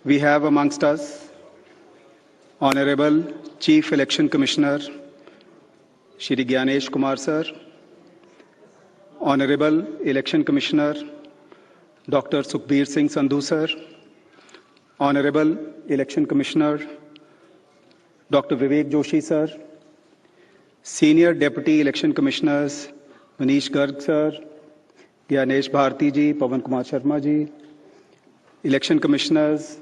We have amongst us Honorable Chief Election Commissioner Shri Gyanesh Kumar Sir, Honorable Election Commissioner Dr. Sukhbir Singh Sandhu Sir, Honorable Election Commissioner Dr. Vivek Joshi Sir, Senior Deputy Election Commissioners Manish Garg Sir, Gyanesh Bharti Ji, Pawan Kumar Sharma Ji, Election Commissioners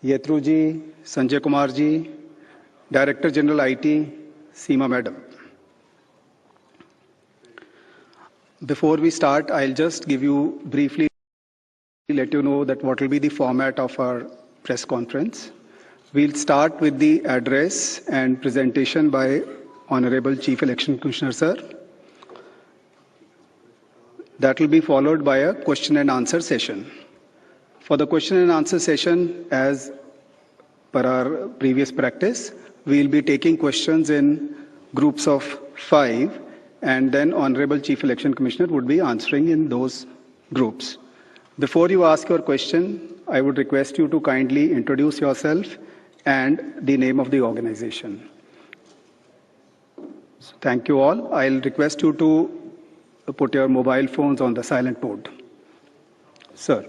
Yetru Ji, Sanjay Kumar Ji, Director General IT, Seema Madam. Before we start, I'll just give you briefly let you know that what will be the format of our press conference. We'll start with the address and presentation by Honorable Chief Election Commissioner Sir. That will be followed by a question and answer session. For the question and answer session, as per our previous practice, we'll be taking questions in groups of 5, and then Honorable Chief Election Commissioner would be answering in those groups. Before you ask your question, I would request you to kindly introduce yourself and the name of the organization. So thank you all. I'll request you to put your mobile phones on the silent mode. Sir.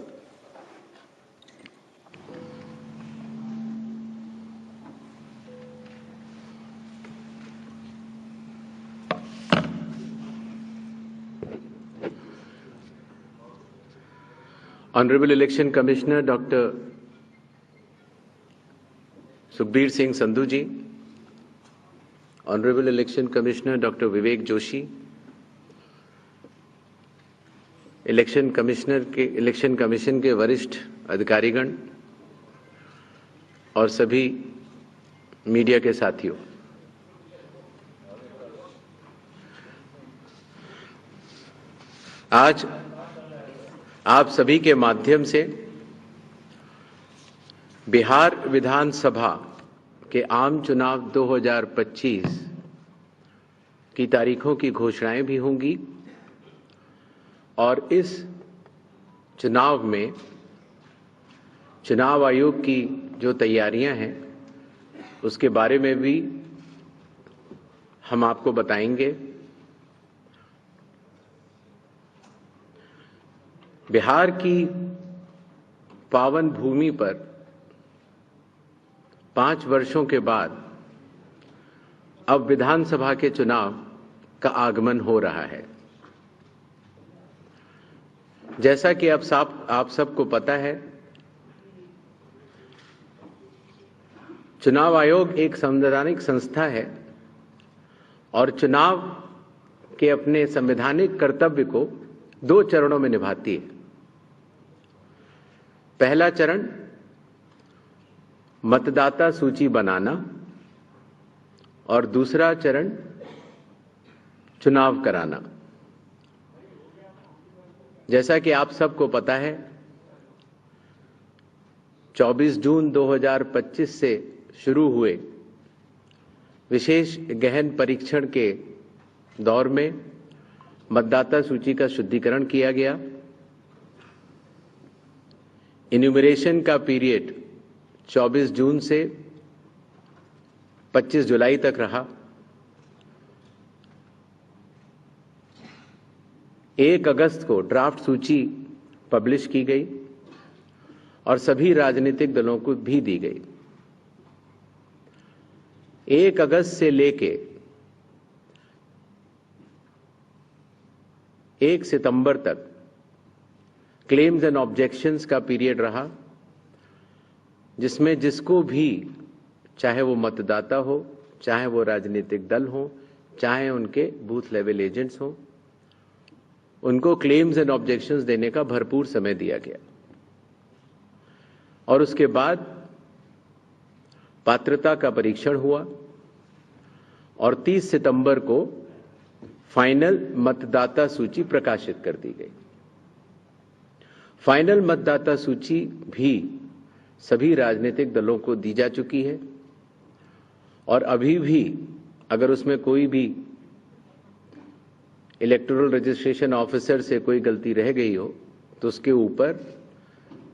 Honorable Election Commissioner Dr. Sukhbir Singh Sandhu Ji, Honorable Election Commissioner Dr. Vivek Joshi, election commission के वरिष्ठ अधिकारीगण और सभी media के साथियों, आज आप सभी के माध्यम से बिहार विधानसभा के आम चुनाव 2025 की तारीखों की घोषणाएं भी होंगी और इस चुनाव में चुनाव आयोग की जो तैयारियां हैं उसके बारे में भी हम आपको बताएंगे। बिहार की पावन भूमि पर 5 वर्षों के बाद अब विधानसभा के चुनाव का आगमन हो रहा है। जैसा कि आप सबको पता है, चुनाव आयोग एक संवैधानिक संस्था है और चुनाव के अपने संवैधानिक कर्तव्य को 2 चरणों में निभाती है। पहला चरण मतदाता सूची बनाना और दूसरा चरण चुनाव कराना। जैसा कि आप सबको पता है, 24 जून 2025 से शुरू हुए विशेष गहन परीक्षण के दौर में मतदाता सूची का शुद्धिकरण किया गया। इन्यूमरेशन का पीरियड 24 जून से 25 जुलाई तक रहा। 1 अगस्त को ड्राफ्ट सूची पब्लिश की गई और सभी राजनीतिक दलों को भी दी गई। 1 अगस्त से लेके 1 सितंबर तक क्लेम्स एंड ऑब्जेक्शंस का पीरियड रहा, जिसमें जिसको भी, चाहे वो मतदाता हो, चाहे वो राजनीतिक दल हो, चाहे उनके बूथ लेवल एजेंट्स हो, उनको क्लेम्स एंड ऑब्जेक्शंस देने का भरपूर समय दिया गया। और उसके बाद पात्रता का परीक्षण हुआ और 30 सितंबर को फाइनल मतदाता सूची प्रकाशित कर दी गई। फाइनल मतदाता सूची भी सभी राजनीतिक दलों को दी जा चुकी है और अभी भी अगर उसमें कोई भी इलेक्टोरल रजिस्ट्रेशन ऑफिसर से कोई गलती रह गई हो तो उसके ऊपर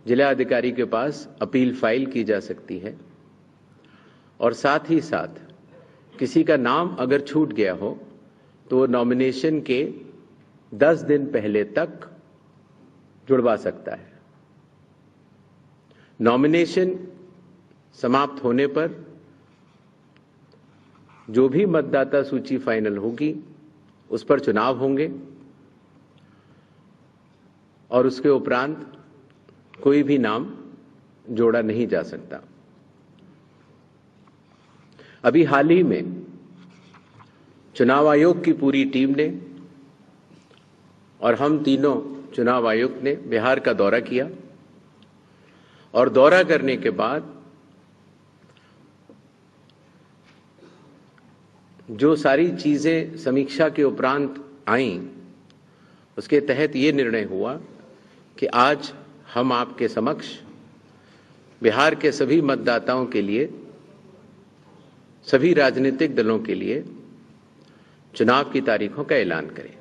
जिला अधिकारी के पास अपील फाइल की जा सकती है और साथ ही साथ किसी का नाम अगर छूट गया हो तो वो नॉमिनेशन के 10 दिन पहले तक जुड़वा सकता है। नॉमिनेशन समाप्त होने पर जो भी मतदाता सूची फाइनल होगी उस पर चुनाव होंगे और उसके उपरांत कोई भी नाम जोड़ा नहीं जा सकता। अभी हाल ही में चुनाव आयोग की पूरी टीम ने और हम तीनों चुनाव आयुक्त ने बिहार का दौरा किया और दौरा करने के बाद जो सारी चीजें समीक्षा के उपरांत आईं, उसके तहत ये निर्णय हुआ कि आज हम आपके समक्ष बिहार के सभी मतदाताओं के लिए, सभी राजनीतिक दलों के लिए चुनाव की तारीखों का ऐलान करें।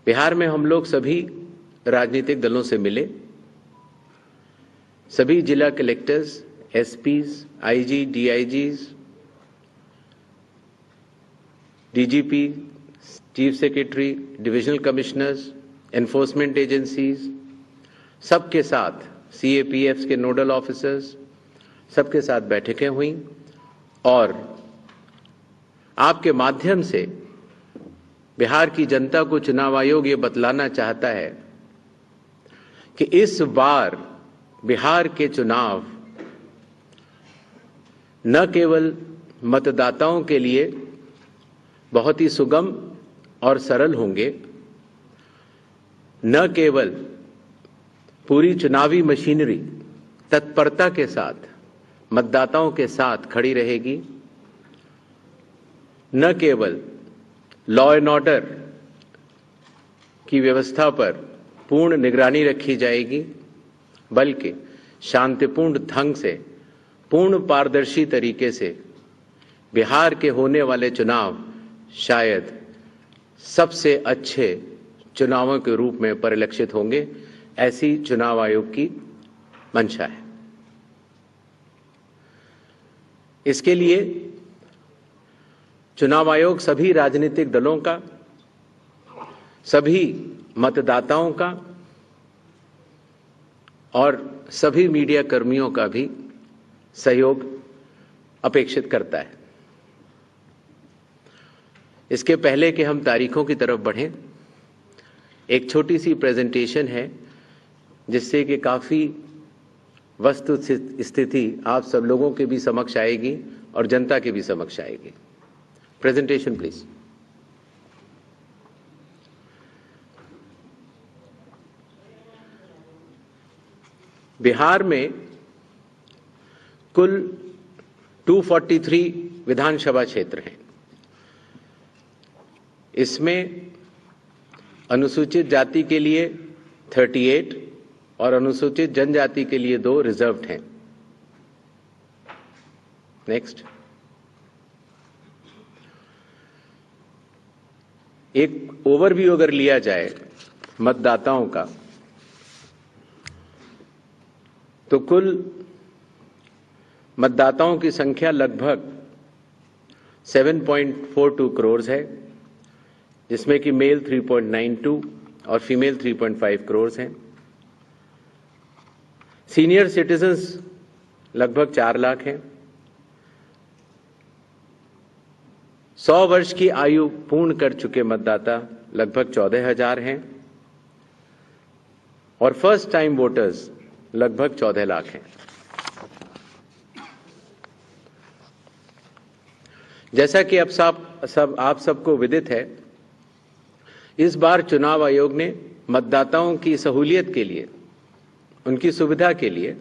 बिहार में हम लोग सभी राजनीतिक दलों से मिले, सभी जिला collectors, SPs, IG, DIGs, DGP, chief secretary, divisional commissioners, enforcement agencies, सबके साथ सीएपीएफ के नोडल ऑफिसर्स, सबके साथ बैठकें हुई और आपके माध्यम से बिहार की जनता को चुनाव आयोग ये बतलाना चाहता है कि इस बार बिहार के चुनाव न केवल मतदाताओं के लिए बहुत ही सुगम और सरल होंगे, न केवल पूरी चुनावी मशीनरी तत्परता के साथ मतदाताओं के साथ खड़ी रहेगी, न केवल लॉ एंड ऑर्डर की व्यवस्था पर पूर्ण निगरानी रखी जाएगी, बल्कि शांतिपूर्ण ढंग से, पूर्ण पारदर्शी तरीके से बिहार के होने वाले चुनाव शायद सबसे अच्छे चुनावों के रूप में परिलक्षित होंगे, ऐसी चुनाव आयोग की मंशा है। इसके लिए चुनाव आयोग सभी राजनीतिक दलों का, सभी मतदाताओं का और सभी मीडिया कर्मियों का भी सहयोग अपेक्षित करता है। इसके पहले कि हम तारीखों की तरफ बढ़ें, एक छोटी सी प्रेजेंटेशन है जिससे कि काफी वस्तु स्थिति आप सब लोगों के भी समक्ष आएगी और जनता के भी समक्ष आएगी। Presentation please. बिहार में कुल 243 विधानसभा क्षेत्र हैं। इसमें अनुसूचित जाति के लिए 38 और अनुसूचित जनजाति के लिए 2 रिजर्व्ड हैं। नेक्स्ट। एक ओवरव्यू अगर लिया जाए मतदाताओं का, तो कुल मतदाताओं की संख्या लगभग 7.42 करोड़ है, जिसमें कि मेल 3.92 और फीमेल 3.5 करोड़ हैं। सीनियर सिटीजन्स लगभग 4 लाख हैं। 100 वर्ष की आयु पूर्ण कर चुके मतदाता लगभग 14,000 हैं और फर्स्ट टाइम वोटर्स लगभग 14 लाख हैं। जैसा कि अब आप सबको विदित है, इस बार चुनाव आयोग ने मतदाताओं की सहूलियत के लिए, उनकी सुविधा के लिए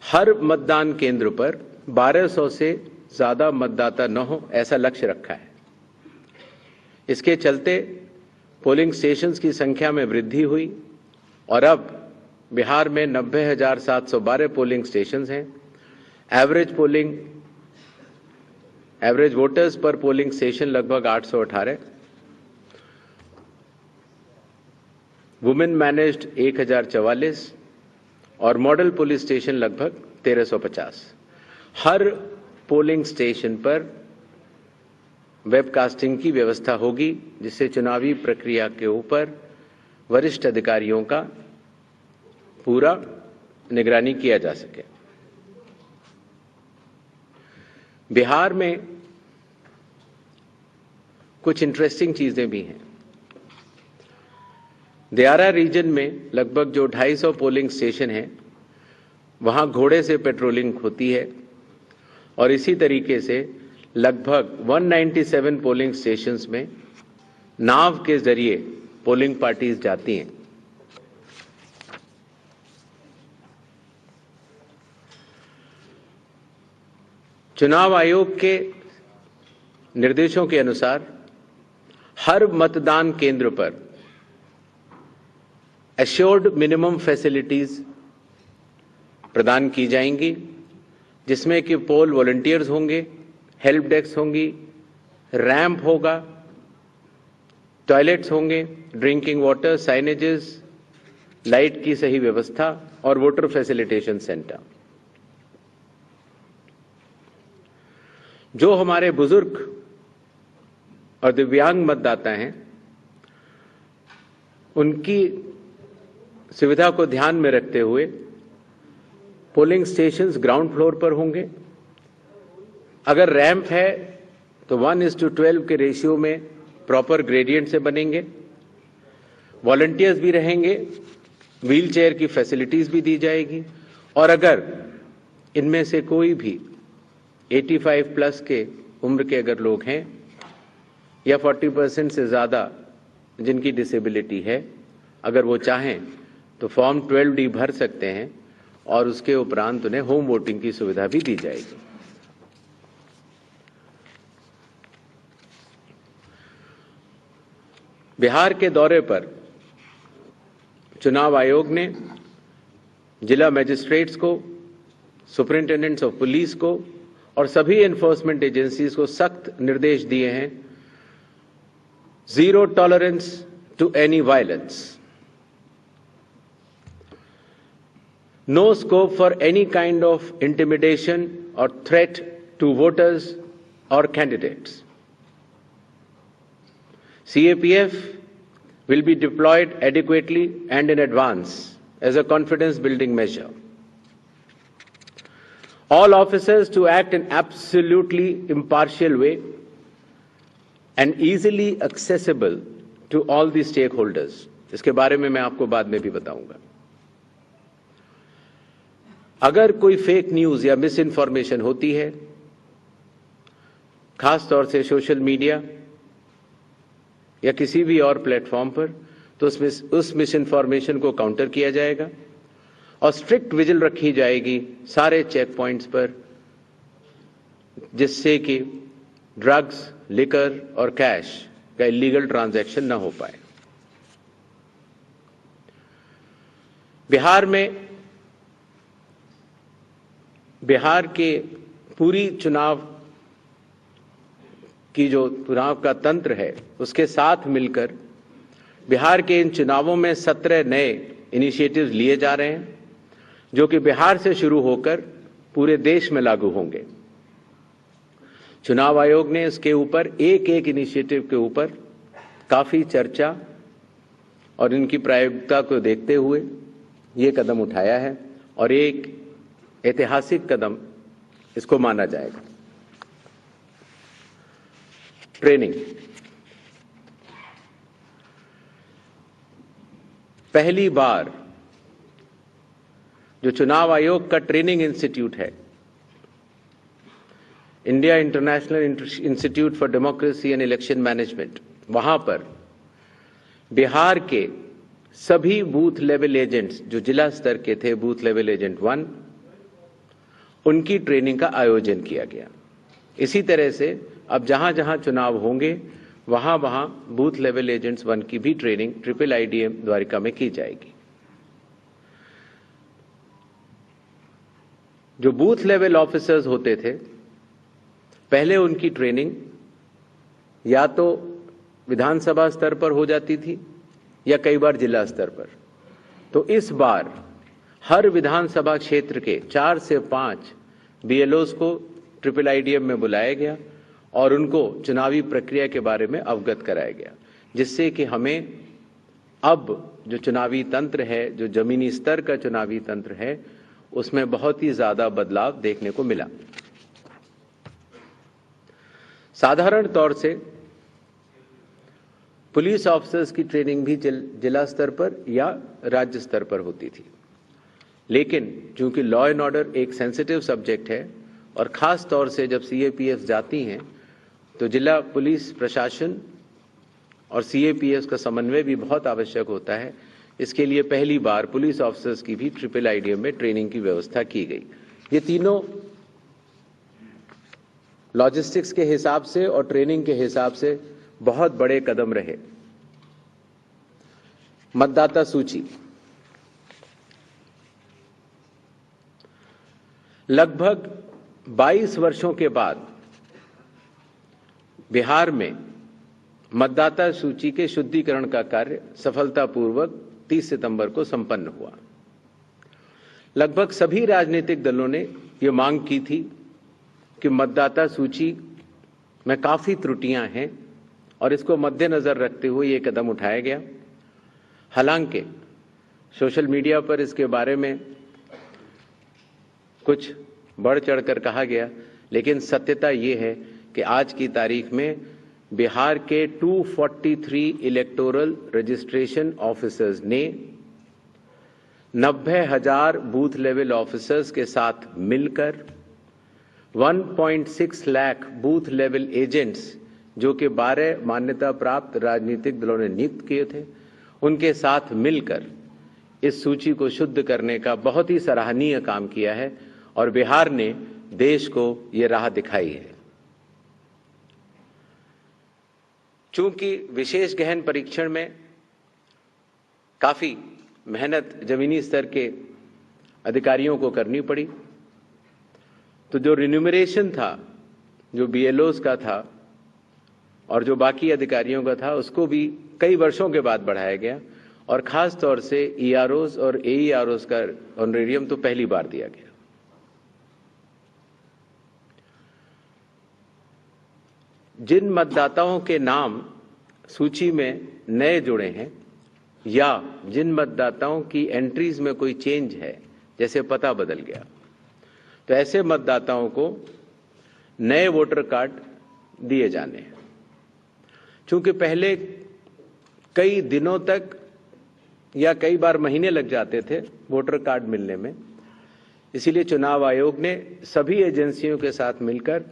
हर मतदान केंद्र पर 1200 से ज्यादा मतदाता न हो, ऐसा लक्ष्य रखा है। इसके चलते पोलिंग स्टेशंस की संख्या में वृद्धि हुई और अब बिहार में 90,712 पोलिंग स्टेशंस हैं। एवरेज वोटर्स पर पोलिंग स्टेशन लगभग 818। वुमेन मैनेज्ड 1044 और मॉडल पुलिस स्टेशन लगभग 1350। हर पोलिंग स्टेशन पर वेबकास्टिंग की व्यवस्था होगी, जिससे चुनावी प्रक्रिया के ऊपर वरिष्ठ अधिकारियों का पूरा निगरानी किया जा सके। बिहार में कुछ इंटरेस्टिंग चीजें भी हैं। दियारा रीजन में लगभग जो 250 पोलिंग स्टेशन हैं, वहां घोड़े से पेट्रोलिंग होती है और इसी तरीके से लगभग 197 पोलिंग स्टेशंस में नाव के जरिए पोलिंग पार्टीज जाती हैं। चुनाव आयोग के निर्देशों के अनुसार हर मतदान केंद्र पर एश्योर्ड मिनिमम फैसिलिटीज प्रदान की जाएंगी, जिसमें कि पोल वॉलंटियर्स होंगे, हेल्प डेस्क होंगी, रैंप होगा, टॉयलेट्स होंगे, ड्रिंकिंग वाटर, साइनेजेस, लाइट की सही व्यवस्था और वोटर फैसिलिटेशन सेंटर। जो हमारे बुजुर्ग और दिव्यांग मतदाता हैं, उनकी सुविधा को ध्यान में रखते हुए पोलिंग स्टेशंस ग्राउंड फ्लोर पर होंगे। अगर रैंप है तो 1:12 के रेशियो में प्रॉपर ग्रेडियंट से बनेंगे। वॉलंटियर्स भी रहेंगे, व्हील चेयर की फैसिलिटीज भी दी जाएगी और अगर इनमें से कोई भी 85 प्लस के उम्र के अगर लोग हैं या 40% से ज्यादा जिनकी डिसेबिलिटी है, अगर वो चाहें तो फॉर्म 12D भर सकते हैं और उसके उपरांत उन्हें होम वोटिंग की सुविधा भी दी जाएगी। बिहार के दौरे पर चुनाव आयोग ने जिला मजिस्ट्रेट्स को, सुपरिंटेंडेंट्स ऑफ पुलिस को और सभी एनफोर्समेंट एजेंसीज को सख्त निर्देश दिए हैं। Zero tolerance to any violence, no scope for any kind of intimidation और थ्रेट टू वोटर्स और candidates. CAPF will be deployed adequately and in advance as a confidence building measure. All officers to act in absolutely impartial way and easily accessible to all the stakeholders. इसके बारे में मैं आपको बाद में भी बताऊंगा। अगर कोई फेक न्यूज या मिस इन्फॉर्मेशन होती है, खास तौर से सोशल मीडिया या किसी भी और प्लेटफॉर्म पर, तो उस मिस इन्फॉर्मेशन को काउंटर किया जाएगा और स्ट्रिक्ट विजिल रखी जाएगी सारे चेक पॉइंट्स पर, जिससे कि ड्रग्स, लिकर और कैश का इलीगल ट्रांजैक्शन न हो पाए। बिहार के पूरी चुनाव की जो चुनाव का तंत्र है, उसके साथ मिलकर बिहार के इन चुनावों में 17 नए इनिशिएटिव्स लिए जा रहे हैं, जो कि बिहार से शुरू होकर पूरे देश में लागू होंगे। चुनाव आयोग ने इसके ऊपर एक एक इनिशिएटिव के ऊपर काफी चर्चा और इनकी प्रायोगिकता को देखते हुए ये कदम उठाया है और एक ऐतिहासिक कदम इसको माना जाएगा। ट्रेनिंग, पहली बार जो चुनाव आयोग का ट्रेनिंग इंस्टीट्यूट है, India international institute for democracy and election management, वहां पर बिहार के सभी बूथ लेवल एजेंट्स जो जिला स्तर के थे, बूथ लेवल एजेंट 1, उनकी ट्रेनिंग का आयोजन किया गया। इसी तरह से अब जहां जहां चुनाव होंगे वहां वहां बूथ लेवल एजेंट्स 1 की भी ट्रेनिंग IIIDM द्वारिका में की जाएगी। जो बूथ लेवल ऑफिसर्स होते थे, पहले उनकी ट्रेनिंग या तो विधानसभा स्तर पर हो जाती थी या कई बार जिला स्तर पर। तो इस बार हर विधानसभा क्षेत्र के 4 से 5 BLOs को IIIDM में बुलाया गया और उनको चुनावी प्रक्रिया के बारे में अवगत कराया गया, जिससे कि हमें अब जो चुनावी तंत्र है, जो जमीनी स्तर का चुनावी तंत्र है, उसमें बहुत ही ज्यादा बदलाव देखने को मिला। साधारण तौर से पुलिस ऑफिसर्स की ट्रेनिंग भी जिला स्तर पर या राज्य स्तर पर होती थी, लेकिन चूंकि लॉ एंड ऑर्डर एक सेंसिटिव सब्जेक्ट है और खास तौर से जब CAPF जाती हैं तो जिला पुलिस प्रशासन और CAPF का समन्वय भी बहुत आवश्यक होता है। इसके लिए पहली बार पुलिस ऑफिसर्स की भी IIIDM में ट्रेनिंग की व्यवस्था की गई। ये तीनों लॉजिस्टिक्स के हिसाब से और ट्रेनिंग के हिसाब से बहुत बड़े कदम रहे। मतदाता सूची लगभग 22 वर्षों के बाद बिहार में मतदाता सूची के शुद्धिकरण का कार्य सफलतापूर्वक 30 सितंबर को संपन्न हुआ। लगभग सभी राजनीतिक दलों ने यह मांग की थी कि मतदाता सूची में काफी त्रुटियां हैं और इसको मद्देनजर रखते हुए यह कदम उठाया गया। हालांकि सोशल मीडिया पर इसके बारे में कुछ बढ़ चढ़कर कहा गया, लेकिन सत्यता यह है कि आज की तारीख में बिहार के 243 इलेक्टोरल रजिस्ट्रेशन ऑफिसर्स ने 90,000 बूथ लेवल ऑफिसर्स के साथ मिलकर 1.6 लाख बूथ लेवल एजेंट्स, जो कि 12 मान्यता प्राप्त राजनीतिक दलों ने नियुक्त किए थे, उनके साथ मिलकर इस सूची को शुद्ध करने का बहुत ही सराहनीय काम किया है और बिहार ने देश को ये राह दिखाई है। चूंकि विशेष गहन परीक्षण में काफी मेहनत जमीनी स्तर के अधिकारियों को करनी पड़ी, तो जो रिन्यूमरेशन था, जो BLOs का था और जो बाकी अधिकारियों का था, उसको भी कई वर्षों के बाद बढ़ाया गया और खास तौर से EROs और AEROs का ऑनरेरियम तो पहली बार दिया गया। जिन मतदाताओं के नाम सूची में नए जुड़े हैं या जिन मतदाताओं की एंट्रीज में कोई चेंज है, जैसे पता बदल गया, तो ऐसे मतदाताओं को नए वोटर कार्ड दिए जाने हैं। चूंकि पहले कई दिनों तक या कई बार महीने लग जाते थे वोटर कार्ड मिलने में, इसीलिए चुनाव आयोग ने सभी एजेंसियों के साथ मिलकर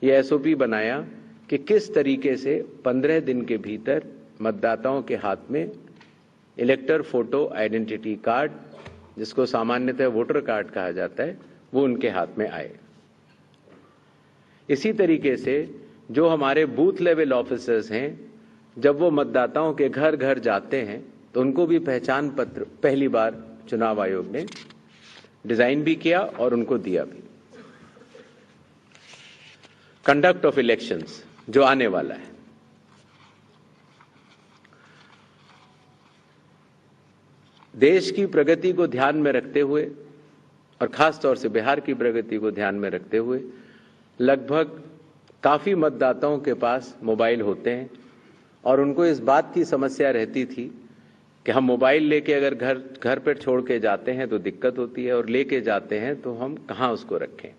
यह SOP बनाया कि किस तरीके से 15 दिन के भीतर मतदाताओं के हाथ में इलेक्टर फोटो आइडेंटिटी कार्ड, जिसको सामान्यतः वोटर कार्ड कहा जाता है, वो उनके हाथ में आए। इसी तरीके से जो हमारे बूथ लेवल ऑफिसर्स हैं, जब वो मतदाताओं के घर घर जाते हैं तो उनको भी पहचान पत्र पहली बार चुनाव आयोग ने डिजाइन भी किया और उनको दिया भी। कंडक्ट ऑफ इलेक्शंस जो आने वाला है, देश की प्रगति को ध्यान में रखते हुए और खास तौर से बिहार की प्रगति को ध्यान में रखते हुए लगभग काफी मतदाताओं के पास मोबाइल होते हैं और उनको इस बात की समस्या रहती थी कि हम मोबाइल लेके अगर घर पर छोड़ के जाते हैं तो दिक्कत होती है और लेके जाते हैं तो हम कहाँ उसको रखें,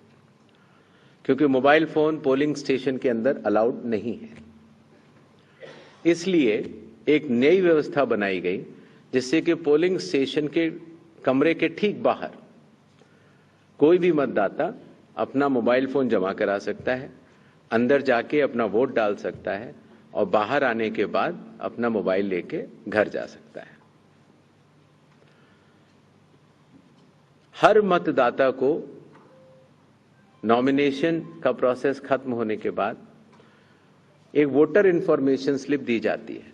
क्योंकि मोबाइल फोन पोलिंग स्टेशन के अंदर अलाउड नहीं है। इसलिए एक नई व्यवस्था बनाई गई जिससे कि पोलिंग स्टेशन के कमरे के ठीक बाहर कोई भी मतदाता अपना मोबाइल फोन जमा करा सकता है, अंदर जाके अपना वोट डाल सकता है और बाहर आने के बाद अपना मोबाइल लेके घर जा सकता है। हर मतदाता को नॉमिनेशन का प्रोसेस खत्म होने के बाद एक वोटर इंफॉर्मेशन स्लिप दी जाती है।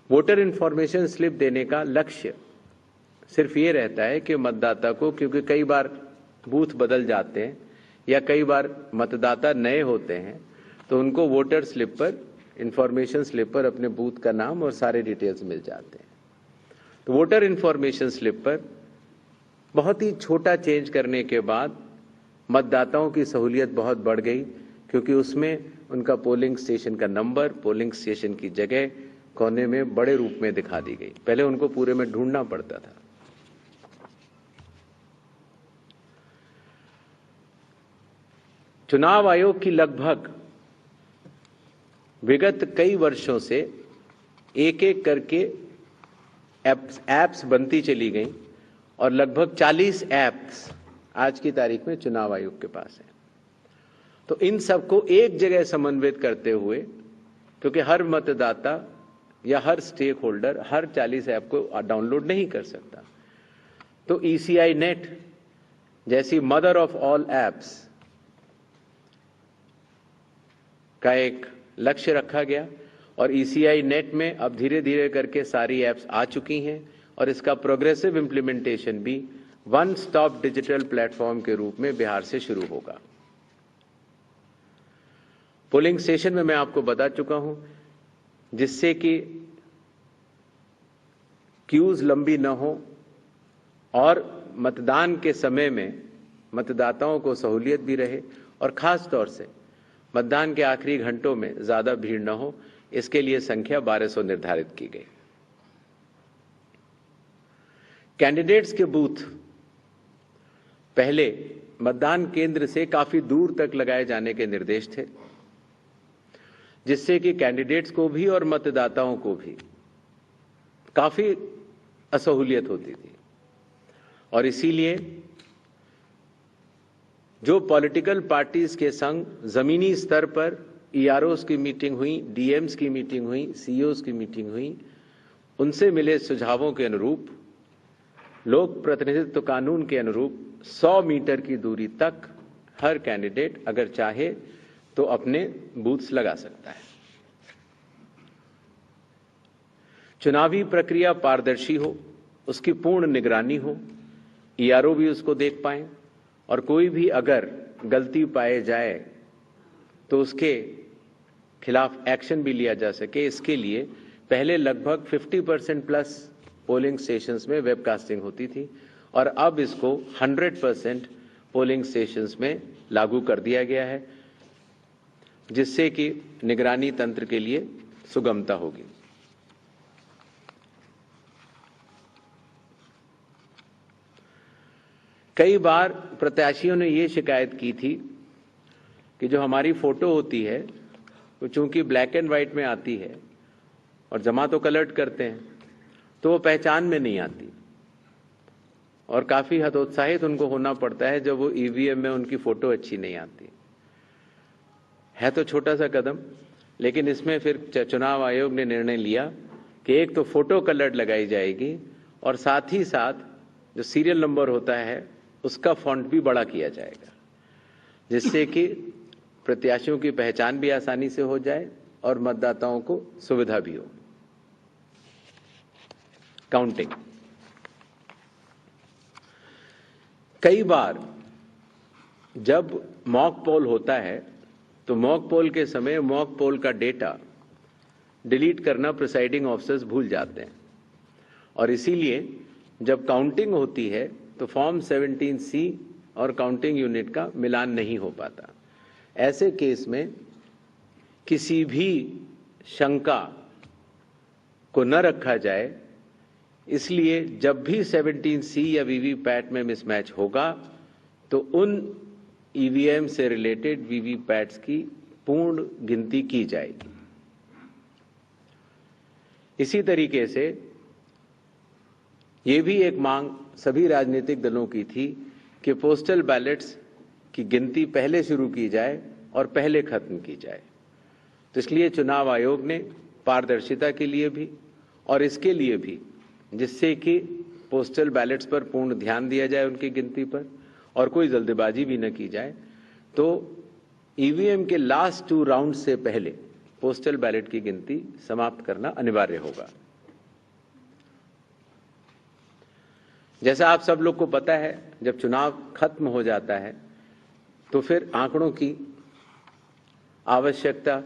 वोटर इंफॉर्मेशन स्लिप देने का लक्ष्य सिर्फ ये रहता है कि मतदाता को, क्योंकि कई बार बूथ बदल जाते हैं या कई बार मतदाता नए होते हैं, तो उनको वोटर स्लिप पर इंफॉर्मेशन स्लिप पर अपने बूथ का नाम और सारे डिटेल्स मिल जाते हैं। तो वोटर इंफॉर्मेशन स्लिप पर बहुत ही छोटा चेंज करने के बाद मतदाताओं की सहूलियत बहुत बढ़ गई, क्योंकि उसमें उनका पोलिंग स्टेशन का नंबर, पोलिंग स्टेशन की जगह कोने में बड़े रूप में दिखा दी गई। पहले उनको पूरे में ढूंढना पड़ता था। चुनाव आयोग की लगभग विगत कई वर्षों से एक एक करके एप्स बनती चली गई और लगभग 40 एप्स आज की तारीख में चुनाव आयोग के पास है। तो इन सबको एक जगह समन्वित करते हुए, क्योंकि हर मतदाता या हर स्टेक होल्डर हर 40 ऐप को डाउनलोड नहीं कर सकता, तो ECI नेट जैसी मदर ऑफ ऑल एप्स का एक लक्ष्य रखा गया और ECI नेट में अब धीरे धीरे करके सारी एप्स आ चुकी हैं और इसका प्रोग्रेसिव इंप्लीमेंटेशन भी वन स्टॉप डिजिटल प्लेटफॉर्म के रूप में बिहार से शुरू होगा। पोलिंग स्टेशन में मैं आपको बता चुका हूं, जिससे कि क्यूज लंबी न हो और मतदान के समय में मतदाताओं को सहूलियत भी रहे और खास तौर से मतदान के आखिरी घंटों में ज्यादा भीड़ न हो, इसके लिए संख्या 1200 निर्धारित की गई। कैंडिडेट्स के बूथ पहले मतदान केंद्र से काफी दूर तक लगाए जाने के निर्देश थे, जिससे कि कैंडिडेट्स को भी और मतदाताओं को भी काफी असहूलियत होती थी। और इसीलिए जो पॉलिटिकल पार्टीज के संग जमीनी स्तर पर EROs की मीटिंग हुई, DMs की मीटिंग हुई, CEOs की मीटिंग हुई, उनसे मिले सुझावों के अनुरूप लोक प्रतिनिधित्व कानून के अनुरूप 100 मीटर की दूरी तक हर कैंडिडेट अगर चाहे तो अपने बूथ्स लगा सकता है। चुनावी प्रक्रिया पारदर्शी हो, उसकी पूर्ण निगरानी हो, ERO भी उसको देख पाए और कोई भी अगर गलती पाए जाए तो उसके खिलाफ एक्शन भी लिया जा सके। इसके लिए पहले लगभग 50% प्लस पोलिंग स्टेशंस में वेबकास्टिंग होती थी और अब इसको 100% पोलिंग स्टेशंस में लागू कर दिया गया है, जिससे कि निगरानी तंत्र के लिए सुगमता होगी। कई बार प्रत्याशियों ने ये शिकायत की थी कि जो हमारी फोटो होती है वो चूंकि ब्लैक एंड व्हाइट में आती है और जमा तो कलर करते हैं तो वो पहचान में नहीं आती और काफी हतोत्साहित उनको होना पड़ता है जब वो EVM में उनकी फोटो अच्छी नहीं आती है। तो छोटा सा कदम, लेकिन इसमें फिर चुनाव आयोग ने निर्णय लिया कि एक तो फोटो कलर लगाई जाएगी और साथ ही साथ जो सीरियल नंबर होता है उसका फॉन्ट भी बड़ा किया जाएगा, जिससे कि प्रत्याशियों की पहचान भी आसानी से हो जाए और मतदाताओं को सुविधा भी हो। काउंटिंग, कई बार जब मॉक पोल होता है तो मॉक पोल के समय मॉक पोल का डेटा डिलीट करना प्रिसाइडिंग ऑफिसर्स भूल जाते हैं और इसीलिए जब काउंटिंग होती है तो फॉर्म 17C और काउंटिंग यूनिट का मिलान नहीं हो पाता। ऐसे केस में किसी भी शंका को न रखा जाए, इसलिए जब भी 17C या वीवीपैट में मिसमैच होगा तो उन EVM से रिलेटेड वीवीपैट्स की पूर्ण गिनती की जाएगी। इसी तरीके से ये भी एक मांग सभी राजनीतिक दलों की थी कि पोस्टल बैलेट्स की गिनती पहले शुरू की जाए और पहले खत्म की जाए। तो इसलिए चुनाव आयोग ने पारदर्शिता के लिए भी और इसके लिए भी, जिससे कि पोस्टल बैलेट्स पर पूर्ण ध्यान दिया जाए उनकी गिनती पर और कोई जल्दबाजी भी न की जाए, तो EVM के लास्ट 2 राउंड से पहले पोस्टल बैलेट की गिनती समाप्त करना अनिवार्य होगा। जैसा आप सब लोग को पता है, जब चुनाव खत्म हो जाता है तो फिर आंकड़ों की आवश्यकता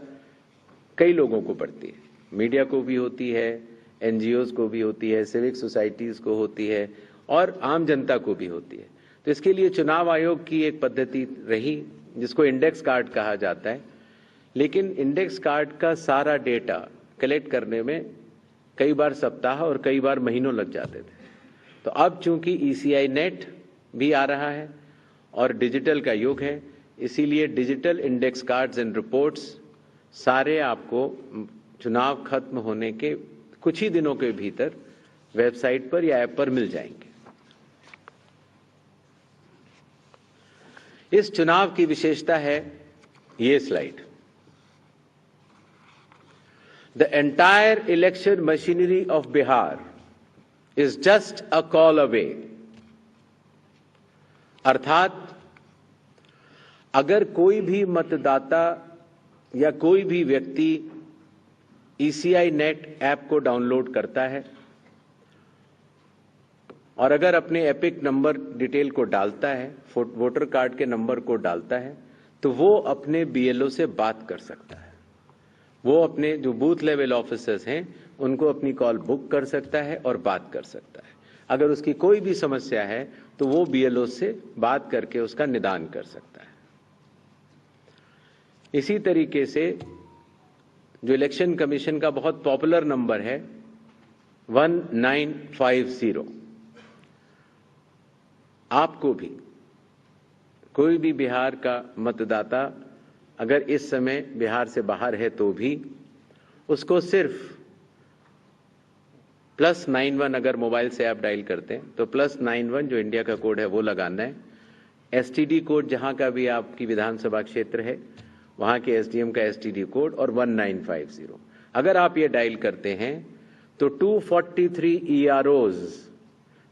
कई लोगों को पड़ती है, मीडिया को भी होती है, एनजीओज को भी होती है, सिविक सोसाइटीज को होती है और आम जनता को भी होती है। तो इसके लिए चुनाव आयोग की एक पद्धति रही जिसको इंडेक्स कार्ड कहा जाता है, लेकिन इंडेक्स कार्ड का सारा डेटा कलेक्ट करने में कई बार सप्ताह और कई बार महीनों लग जाते थे। तो अब चूंकि ECI नेट भी आ रहा है और डिजिटल का युग है, इसीलिए digital index cards and reports सारे आपको चुनाव खत्म होने के कुछ ही दिनों के भीतर वेबसाइट पर या ऐप पर मिल जाएंगे। इस चुनाव की विशेषता है ये slide. The entire election machinery of Bihar is just a call away. अर्थात अगर कोई भी मतदाता या कोई भी व्यक्ति ECI नेट ऐप को डाउनलोड करता है और अगर अपने एपिक नंबर डिटेल को डालता है, वोटर कार्ड के नंबर को डालता है, तो वो अपने BLO से बात कर सकता है। वो अपने जो बूथ लेवल ऑफिसर्स हैं उनको अपनी कॉल बुक कर सकता है और बात कर सकता है। अगर उसकी कोई भी समस्या है तो वो BLO से बात करके उसका निदान कर सकता है। इसी तरीके से जो इलेक्शन कमीशन का बहुत पॉपुलर नंबर है 1950, आपको भी कोई भी बिहार का मतदाता अगर इस समय बिहार से बाहर है तो भी उसको सिर्फ +91 अगर मोबाइल से आप डायल करते हैं तो +91 जो इंडिया का कोड है वो लगाना है। STD कोड जहां का भी आपकी विधानसभा क्षेत्र है वहां के SDM का STD कोड और 1950 अगर आप ये डायल करते हैं तो 243 EROs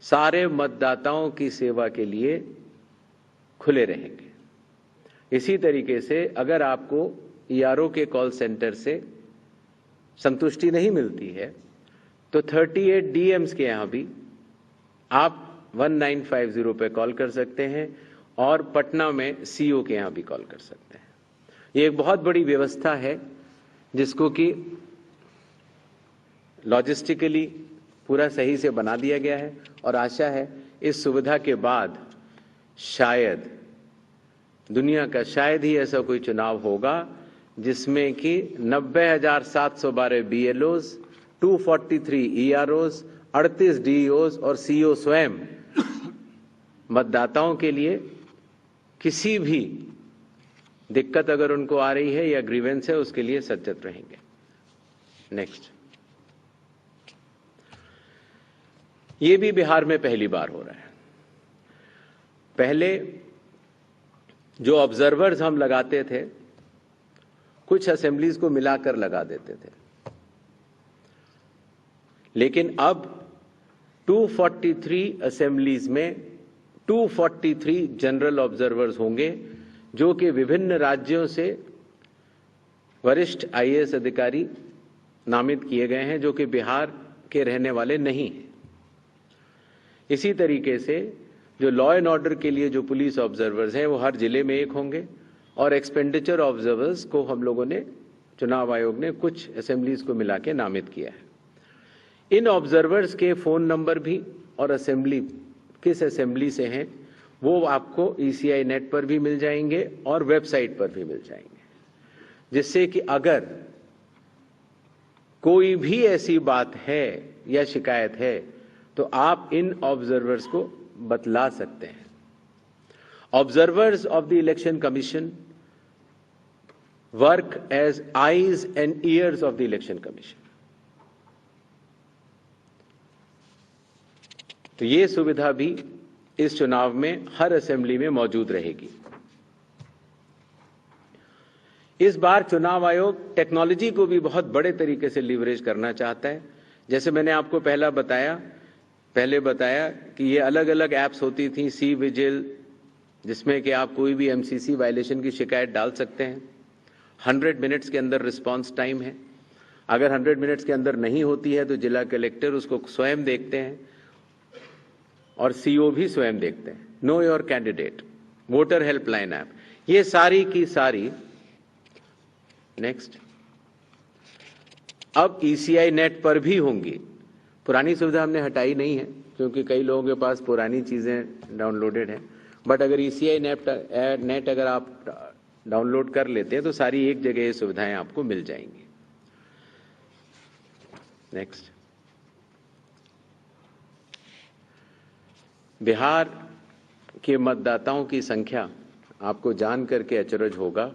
सारे मतदाताओं की सेवा के लिए खुले रहेंगे। इसी तरीके से अगर आपको ERO के कॉल सेंटर से संतुष्टि नहीं मिलती है तो 38 DMs के यहां भी आप 1950 पे कॉल कर सकते हैं और पटना में CO के यहां भी कॉल कर सकते हैं। ये एक बहुत बड़ी व्यवस्था है जिसको कि लॉजिस्टिकली पूरा सही से बना दिया गया है और आशा है इस सुविधा के बाद शायद दुनिया का शायद ही ऐसा कोई चुनाव होगा जिसमें कि 90,712 BLOs, 243 EROs, 38 DEOs और CO स्वयं मतदाताओं के लिए किसी भी दिक्कत अगर उनको आ रही है या ग्रीवेंस है उसके लिए सचेत रहेंगे। नेक्स्ट, ये भी बिहार में पहली बार हो रहा है। पहले जो ऑब्जर्वर्स हम लगाते थे कुछ असेंबलीज को मिलाकर लगा देते थे, लेकिन अब 243 असेंबलीज में 243 जनरल ऑब्जर्वर्स होंगे जो कि विभिन्न राज्यों से वरिष्ठ IAS अधिकारी नामित किए गए हैं जो कि बिहार के रहने वाले नहीं हैं। इसी तरीके से जो लॉ एंड ऑर्डर के लिए जो पुलिस ऑब्जर्वर्स हैं वो हर जिले में एक होंगे और एक्सपेंडिचर ऑब्जर्वर्स को हम लोगों ने चुनाव आयोग ने कुछ असेंबलीज को मिला के नामित किया है। इन ऑब्जर्वर्स के फोन नंबर भी और असेंबली किस असेंबली से हैं वो आपको ECI नेट पर भी मिल जाएंगे और वेबसाइट पर भी मिल जाएंगे, जिससे कि अगर कोई भी ऐसी बात है या शिकायत है तो आप इन ऑब्जर्वर्स को बतला सकते हैं। Observers of the election commission work as eyes and ears of the election commission. तो ये सुविधा भी इस चुनाव में हर असेंबली में मौजूद रहेगी। इस बार चुनाव आयोग टेक्नोलॉजी को भी बहुत बड़े तरीके से लीवरेज करना चाहता है। जैसे मैंने आपको पहले बताया कि ये अलग अलग ऐप्स होती थी, सी विजिल, जिसमें कि आप कोई भी MCC वायलेशन की शिकायत डाल सकते हैं। 100 मिनट्स के अंदर रिस्पांस टाइम है। अगर 100 मिनट्स के अंदर नहीं होती है तो जिला कलेक्टर उसको स्वयं देखते हैं और CO भी स्वयं देखते हैं। Know your candidate, voter helpline app, ये सारी की सारी नेक्स्ट अब ECI नेट पर भी होंगी। पुरानी सुविधा हमने हटाई नहीं है क्योंकि कई लोगों के पास पुरानी चीजें डाउनलोडेड हैं, बट अगर ECI नेट अगर आप डाउनलोड कर लेते हैं तो सारी एक जगह ये सुविधाएं आपको मिल जाएंगी। नेक्स्ट, बिहार के मतदाताओं की संख्या आपको जान करके अचरज होगा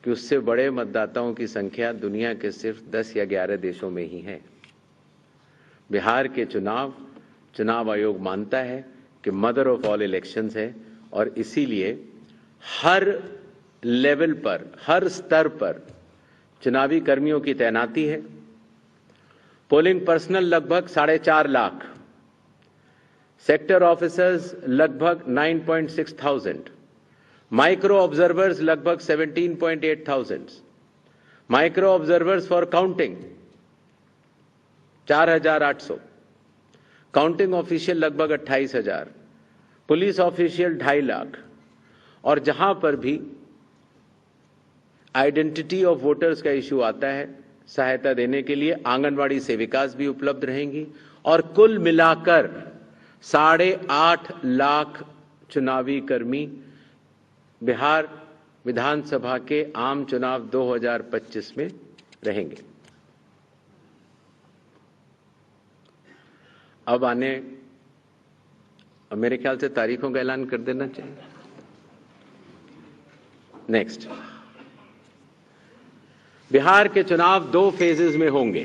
कि उससे बड़े मतदाताओं की संख्या दुनिया के सिर्फ 10 या 11 देशों में ही है। बिहार के चुनाव आयोग मानता है कि मदर ऑफ ऑल इलेक्शंस है और इसीलिए हर लेवल पर, हर स्तर पर चुनावी कर्मियों की तैनाती है। पोलिंग पर्सनल लगभग 4.5 लाख, सेक्टर ऑफिसर्स लगभग 9,600, माइक्रो ऑब्जर्वर्स लगभग 17,800, micro observers for counting 4,800, counting official लगभग 28,000, पुलिस ऑफिशियल 2.5 लाख, और जहां पर भी आइडेंटिटी ऑफ वोटर्स का इश्यू आता है, सहायता देने के लिए आंगनवाड़ी सेविकास भी उपलब्ध रहेंगी और कुल मिलाकर 8.5 लाख चुनावी कर्मी बिहार विधानसभा के आम चुनाव 2025 में रहेंगे। अब मेरे ख्याल से तारीखों का ऐलान कर देना चाहिए। नेक्स्ट, बिहार के चुनाव 2 फेजेस में होंगे।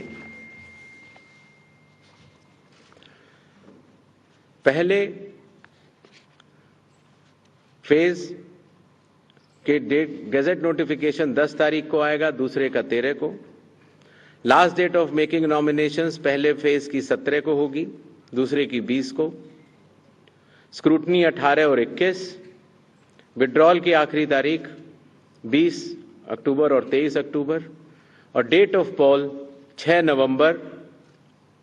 पहले फेज के गैजेट नोटिफिकेशन 10 तारीख को आएगा, दूसरे का 13 को। Last date of making nominations पहले फेज की 17 को होगी, दूसरे की 20 को। स्क्रूटनी 18 और 21। विड्रॉल की आखिरी तारीख 20 अक्टूबर और 23 अक्टूबर, और डेट ऑफ पोल 6 नवंबर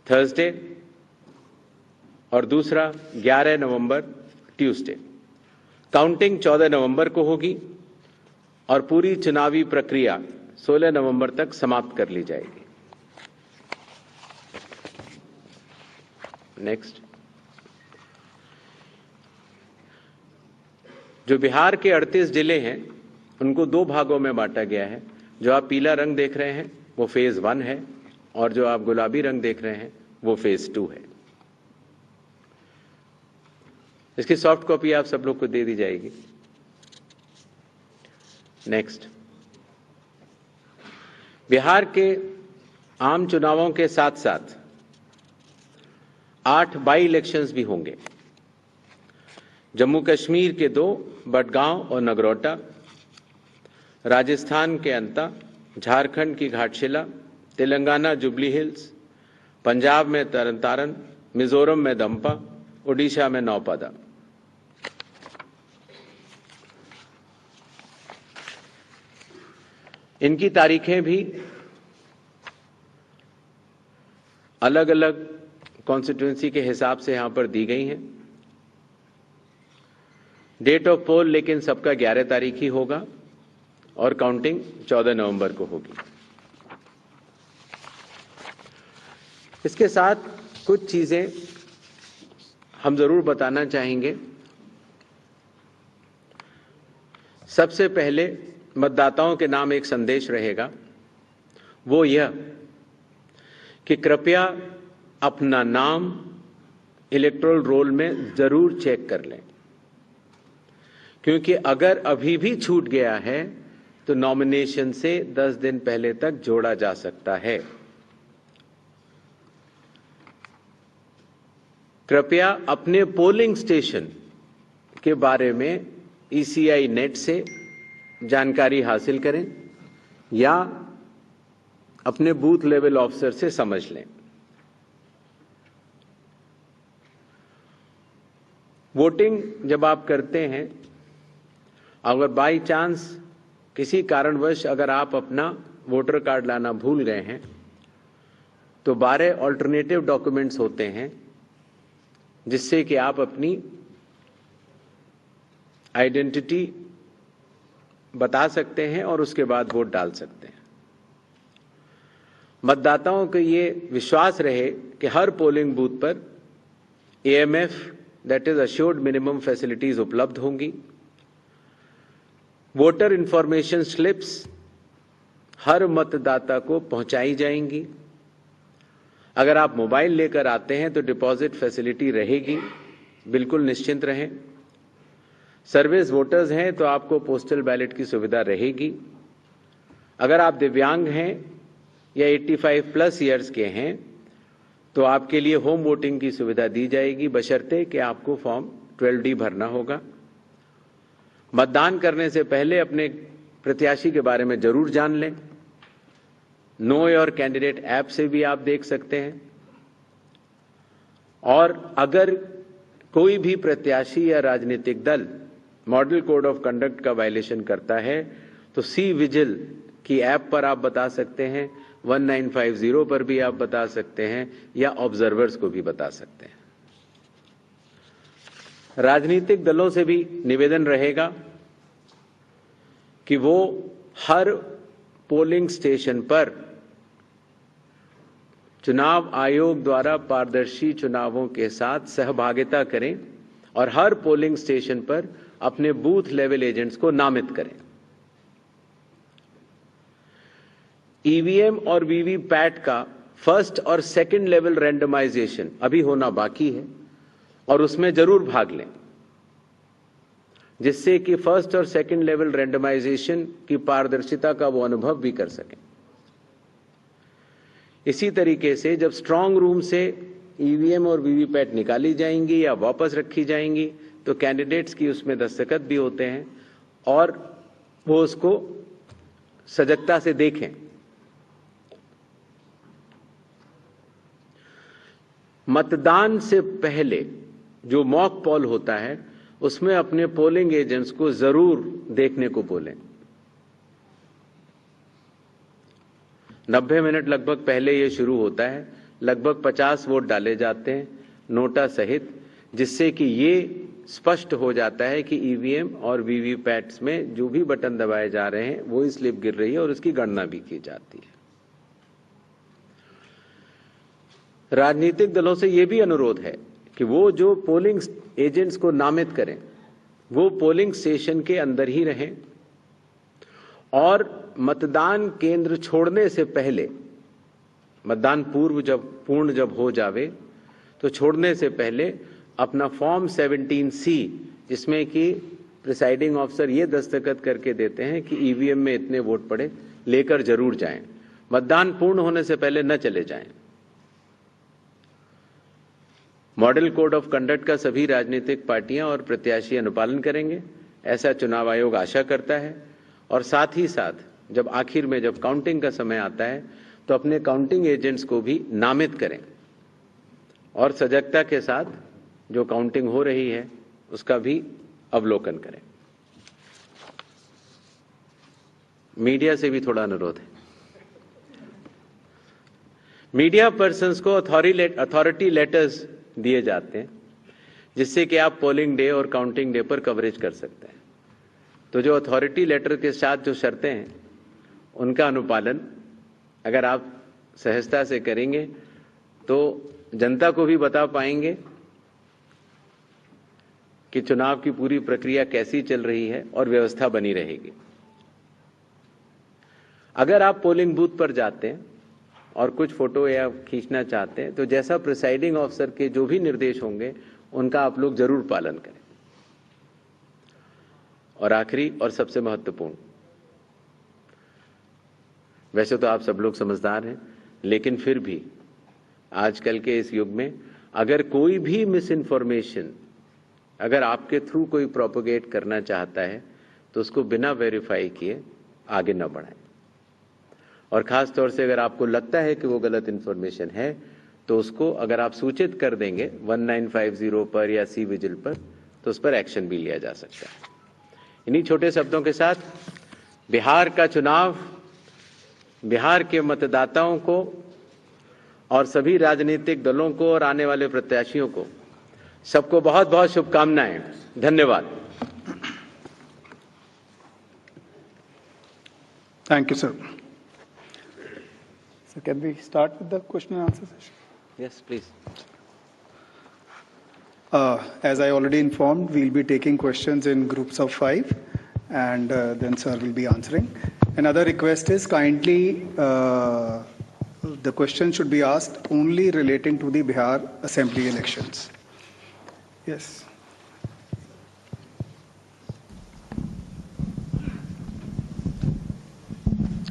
थर्सडे और दूसरा 11 नवंबर ट्यूसडे। काउंटिंग 14 नवंबर को होगी और पूरी चुनावी प्रक्रिया 16 नवंबर तक समाप्त कर ली जाएगी। नेक्स्ट, जो बिहार के 38 जिले हैं उनको 2 भागों में बांटा गया है। जो आप पीला रंग देख रहे हैं वो फेज 1 है और जो आप गुलाबी रंग देख रहे हैं वो फेज 2 है। इसकी सॉफ्ट कॉपी आप सब लोग को दे दी जाएगी। नेक्स्ट, बिहार के आम चुनावों के साथ साथ 8 बाई इलेक्शंस भी होंगे। जम्मू कश्मीर के 2, बडगांव और नगरोटा, राजस्थान के अंता, झारखंड की घाटशिला, तेलंगाना जुबली हिल्स, पंजाब में तरन तारन, मिजोरम में दंपा, ओडिशा में नौपादा। इनकी तारीखें भी अलग अलग कॉन्स्टिट्यूंसी के हिसाब से यहां पर दी गई हैं। डेट ऑफ पोल लेकिन सबका 11 तारीख ही होगा और काउंटिंग 14 नवंबर को होगी। इसके साथ कुछ चीजें हम जरूर बताना चाहेंगे। सबसे पहले मतदाताओं के नाम एक संदेश रहेगा, वो यह कि कृपया अपना नाम इलेक्टोरल रोल में जरूर चेक कर लें, क्योंकि अगर अभी भी छूट गया है तो नॉमिनेशन से 10 दिन पहले तक जोड़ा जा सकता है। कृपया अपने पोलिंग स्टेशन के बारे में ECI नेट से जानकारी हासिल करें या अपने बूथ लेवल ऑफिसर से समझ लें। वोटिंग जब आप करते हैं, अगर बाई चांस किसी कारणवश अगर आप अपना वोटर कार्ड लाना भूल गए हैं तो 12 ऑल्टरनेटिव डॉक्यूमेंट्स होते हैं जिससे कि आप अपनी आइडेंटिटी बता सकते हैं और उसके बाद वोट डाल सकते हैं। मतदाताओं को ये विश्वास रहे कि हर पोलिंग बूथ पर AMF that is assured minimum facilities उपलब्ध होंगी। वोटर इंफॉर्मेशन स्लिप्स हर मतदाता को पहुंचाई जाएंगी। अगर आप मोबाइल लेकर आते हैं तो डिपॉजिट फैसिलिटी रहेगी, बिल्कुल निश्चिंत रहें। सर्विस वोटर्स हैं तो आपको पोस्टल बैलेट की सुविधा रहेगी। अगर आप दिव्यांग हैं या 85 प्लस ईयर्स के हैं तो आपके लिए होम वोटिंग की सुविधा दी जाएगी, बशर्ते कि आपको फॉर्म 12D भरना होगा। मतदान करने से पहले अपने प्रत्याशी के बारे में जरूर जान लें। नो योर कैंडिडेट ऐप से भी आप देख सकते हैं। और अगर कोई भी प्रत्याशी या राजनीतिक दल मॉडल कोड ऑफ कंडक्ट का वायलेशन करता है तो सी विजिल की ऐप पर आप बता सकते हैं, 1950 पर भी आप बता सकते हैं या ऑब्जर्वर्स को भी बता सकते हैं। राजनीतिक दलों से भी निवेदन रहेगा कि वो हर पोलिंग स्टेशन पर चुनाव आयोग द्वारा पारदर्शी चुनावों के साथ सहभागिता करें और हर पोलिंग स्टेशन पर अपने बूथ लेवल एजेंट्स को नामित करें। ईवीएम और वीवीपैट का फर्स्ट और सेकंड लेवल रैंडमाइजेशन अभी होना बाकी है और उसमें जरूर भाग लें, जिससे कि फर्स्ट और सेकंड लेवल रैंडमाइजेशन की पारदर्शिता का वो अनुभव भी कर सकें। इसी तरीके से जब स्ट्रांग रूम से ईवीएम और वीवीपैट निकाली जाएंगी या वापस रखी जाएंगी तो कैंडिडेट्स की उसमें दस्तखत भी होते हैं और वो उसको सजगता से देखें। मतदान से पहले जो मॉक पोल होता है उसमें अपने पोलिंग एजेंट्स को जरूर देखने को बोलें। 90 मिनट लगभग पहले ये शुरू होता है। लगभग 50 वोट डाले जाते हैं नोटा सहित, जिससे कि ये स्पष्ट हो जाता है कि ईवीएम और वीवीपैट्स में जो भी बटन दबाए जा रहे हैं वो ही स्लिप गिर रही है और उसकी गणना भी की जाती है। राजनीतिक दलों से यह भी अनुरोध है कि वो जो पोलिंग एजेंट्स को नामित करें वो पोलिंग स्टेशन के अंदर ही रहें और मतदान केंद्र छोड़ने से पहले, मतदान पूर्ण जब हो जावे तो छोड़ने से पहले अपना फॉर्म 17C, जिसमें कि प्रिसाइडिंग ऑफिसर ये दस्तखत करके देते हैं कि ईवीएम में इतने वोट पड़े, लेकर जरूर जाएं। मतदान पूर्ण होने से पहले न चले जाएं। मॉडल कोड ऑफ कंडक्ट का सभी राजनीतिक पार्टियां और प्रत्याशी अनुपालन करेंगे, ऐसा चुनाव आयोग आशा करता है। और साथ ही साथ जब आखिर में जब काउंटिंग का समय आता है तो अपने काउंटिंग एजेंट्स को भी नामित करें और सजगता के साथ जो काउंटिंग हो रही है उसका भी अवलोकन करें। मीडिया से भी थोड़ा अनुरोध है। मीडिया पर्सन्स को अथॉरिटी लेटर्स दिए जाते हैं जिससे कि आप पोलिंग डे और काउंटिंग डे पर कवरेज कर सकते हैं। तो जो अथॉरिटी लेटर के साथ जो शर्तें हैं उनका अनुपालन अगर आप सहजता से करेंगे तो जनता को भी बता पाएंगे कि चुनाव की पूरी प्रक्रिया कैसी चल रही है और व्यवस्था बनी रहेगी। अगर आप पोलिंग बूथ पर जाते हैं और कुछ फोटो या खींचना चाहते हैं तो जैसा प्रिसाइडिंग ऑफिसर के जो भी निर्देश होंगे उनका आप लोग जरूर पालन करें। और आखिरी और सबसे महत्वपूर्ण, वैसे तो आप सब लोग समझदार हैं, लेकिन फिर भी आजकल के इस युग में अगर कोई भी मिस इन्फॉर्मेशन अगर आपके थ्रू कोई प्रोपोगेट करना चाहता है तो उसको बिना वेरीफाई किए आगे न बढ़ाएं। और खास तौर से अगर आपको लगता है कि वो गलत इन्फॉर्मेशन है तो उसको अगर आप सूचित कर देंगे 1950 पर या सी विजिल पर तो उस पर एक्शन भी लिया जा सकता है। इन्हीं छोटे शब्दों के साथ बिहार का चुनाव बिहार के मतदाताओं को और सभी राजनीतिक दलों को और आने वाले प्रत्याशियों को सबको बहुत बहुत शुभकामनाएं। धन्यवाद। Thank you sir. So can we start with the question and answer session? Yes, please. As I already informed, we'll be taking questions in groups of 5, and then sir will be answering. Another request is kindly the question should be asked only relating to the Bihar Assembly elections. Yes.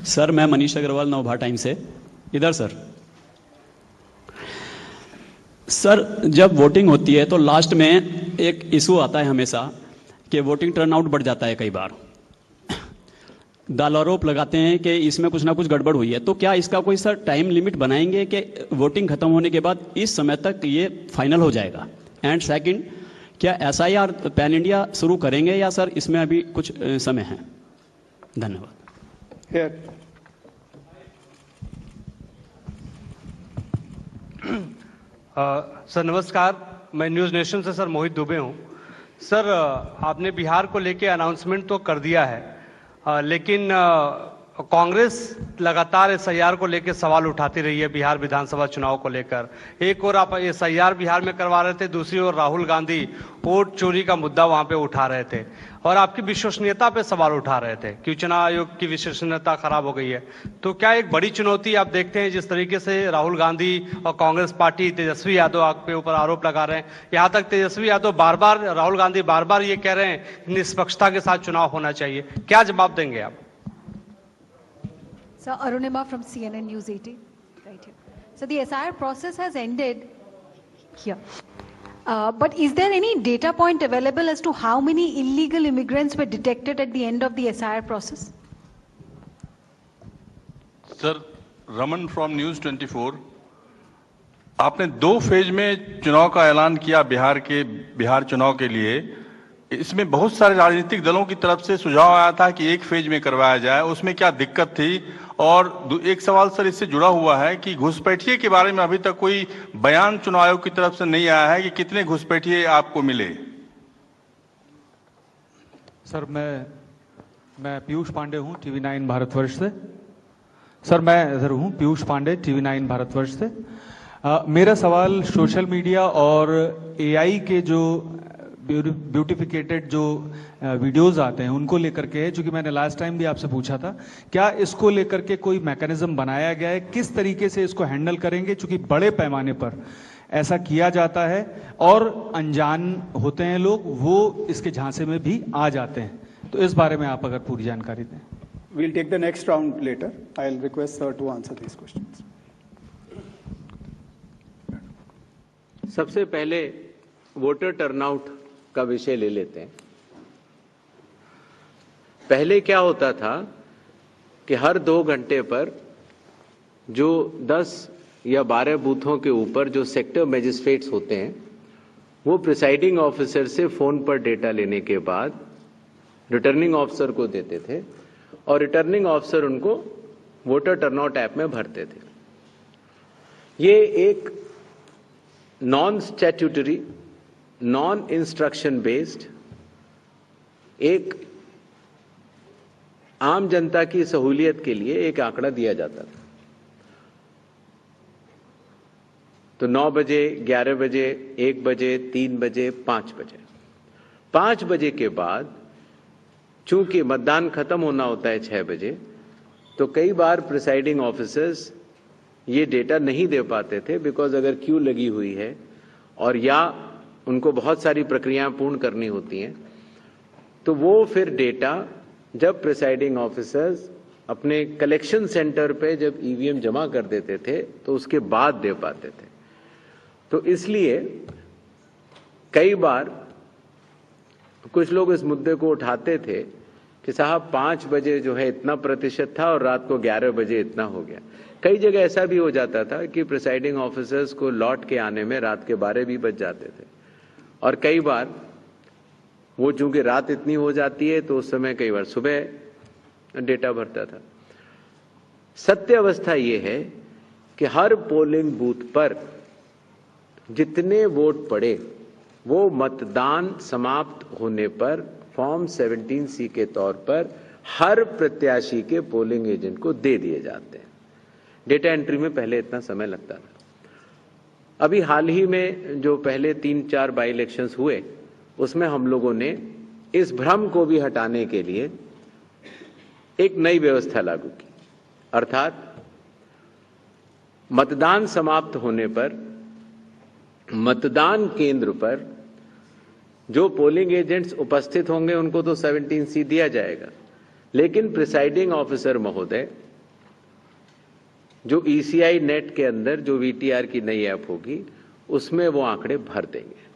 Sir मैं Manish Agarwal नवभा time से इधर sir जब voting होती है तो last में एक issue आता है हमेशा कि वोटिंग टर्नआउट बढ़ जाता है कई बार दल आरोप लगाते हैं कि इसमें कुछ ना कुछ गड़बड़ हुई है तो क्या इसका कोई सर टाइम लिमिट बनाएंगे कि वोटिंग खत्म होने के बाद इस समय तक ये फाइनल हो जाएगा एंड सेकंड क्या SIR पैन इंडिया शुरू करेंगे या सर इसमें अभी कुछ समय है धन्यवाद सर नमस्कार मैं न्यूज़ नेशन से सर मोहित दुबे हूं सर आपने बिहार को लेके अनाउंसमेंट तो कर दिया है लेकिन कांग्रेस लगातार SIR को लेकर सवाल उठाती रही है बिहार विधानसभा चुनाव को लेकर एक और आप SIR बिहार में करवा रहे थे दूसरी ओर राहुल गांधी वोट चोरी का मुद्दा वहां पे उठा रहे थे और आपकी विश्वसनीयता पे सवाल उठा रहे थे कि चुनाव आयोग की विश्वसनीयता खराब हो गई है तो क्या एक बड़ी चुनौती आप देखते हैं जिस तरीके से राहुल गांधी और कांग्रेस पार्टी तेजस्वी यादव आपके ऊपर आरोप लगा रहे हैं यहाँ तक तेजस्वी यादव बार बार राहुल गांधी बार बार ये कह रहे हैं कि निष्पक्षता के साथ चुनाव होना चाहिए क्या जवाब देंगे आप Sir, Arunima from CNN News 18, right here. So the SIR process has ended here. But is there any data point available as to how many illegal immigrants were detected at the end of the SIR process? Sir, Raman from News 24. आपने 2 phase में चुनाव का ऐलान किया बिहार चुनाव के लिए इसमें बहुत सारे राजनीतिक दलों की तरफ से सुझाव आया था कि एक फेज में करवाया जाए उसमें क्या दिक्कत थी और एक सवाल सर इससे जुड़ा हुआ है कि घुसपैठिए के बारे में अभी तक कोई बयान चुनाव आयोग की तरफ से नहीं आया है कि कितने घुसपैठिए आपको मिले। सर मैं पीयूष पांडे हूं TV9 भारतवर्ष से सर मैं इधर हूं पीयूष पांडे TV9 भारतवर्ष से मेरा सवाल सोशल मीडिया और AI के जो ब्यूटिफिकेटेड जो वीडियोस आते हैं उनको लेकर के है क्योंकि मैंने लास्ट टाइम भी आपसे पूछा था क्या इसको लेकर के कोई मैकेनिज्म बनाया गया है किस तरीके से इसको हैंडल करेंगे क्योंकि बड़े पैमाने पर ऐसा किया जाता है और अनजान होते हैं लोग वो इसके झांसे में भी आ जाते हैं तो इस बारे में आप अगर पूरी जानकारी दें। We'll take the next round later. I'll request sir to answer these questions. सबसे पहले वोटर टर्नआउट का विषय ले लेते हैं। पहले क्या होता था कि हर 2 घंटे पर जो 10 या 12 बूथों के ऊपर जो सेक्टर मजिस्ट्रेट्स होते हैं वो प्रिसाइडिंग ऑफिसर से फोन पर डेटा लेने के बाद रिटर्निंग ऑफिसर को देते थे और रिटर्निंग ऑफिसर उनको वोटर टर्नआउट ऐप में भरते थे। ये एक non statutory non instruction based एक आम जनता की सहूलियत के लिए एक आंकड़ा दिया जाता था। तो 9 बजे 11 बजे 1 बजे 3 बजे 5 बजे 5 बजे के बाद चूंकि मतदान खत्म होना होता है 6 बजे तो कई बार प्रिसाइडिंग ऑफिसर्स ये डेटा नहीं दे पाते थे बिकॉज अगर क्यू लगी हुई है और या उनको बहुत सारी प्रक्रियाएं पूर्ण करनी होती हैं तो वो फिर डेटा जब प्रिसाइडिंग ऑफिसर्स अपने कलेक्शन सेंटर पे जब ईवीएम जमा कर देते थे तो उसके बाद दे पाते थे। तो इसलिए कई बार कुछ लोग इस मुद्दे को उठाते थे कि साहब 5 बजे जो है इतना प्रतिशत था और रात को 11 बजे इतना हो गया। कई जगह ऐसा भी हो जाता था कि प्रिसाइडिंग ऑफिसर्स को लौट के आने में रात के 12 भी बज जाते थे और कई बार वो चूंकि रात इतनी हो जाती है तो उस समय कई बार सुबह डेटा भरता था। सत्य अवस्था ये है कि हर पोलिंग बूथ पर जितने वोट पड़े वो मतदान समाप्त होने पर फॉर्म 17C के तौर पर हर प्रत्याशी के पोलिंग एजेंट को दे दिए जाते हैं। डेटा एंट्री में पहले इतना समय लगता था। अभी हाल ही में जो पहले 3-4 बाई इलेक्शंस हुए, उसमें हम लोगों ने इस भ्रम को भी हटाने के लिए एक नई व्यवस्था लागू की, अर्थात मतदान समाप्त होने पर मतदान केंद्र पर जो पोलिंग एजेंट्स उपस्थित होंगे उनको तो 17C दिया जाएगा, लेकिन प्रिसाइडिंग ऑफिसर महोदय जो ECI नेट के अंदर जो VTR की नई ऐप होगी उसमें वो आंकड़े भर देंगे।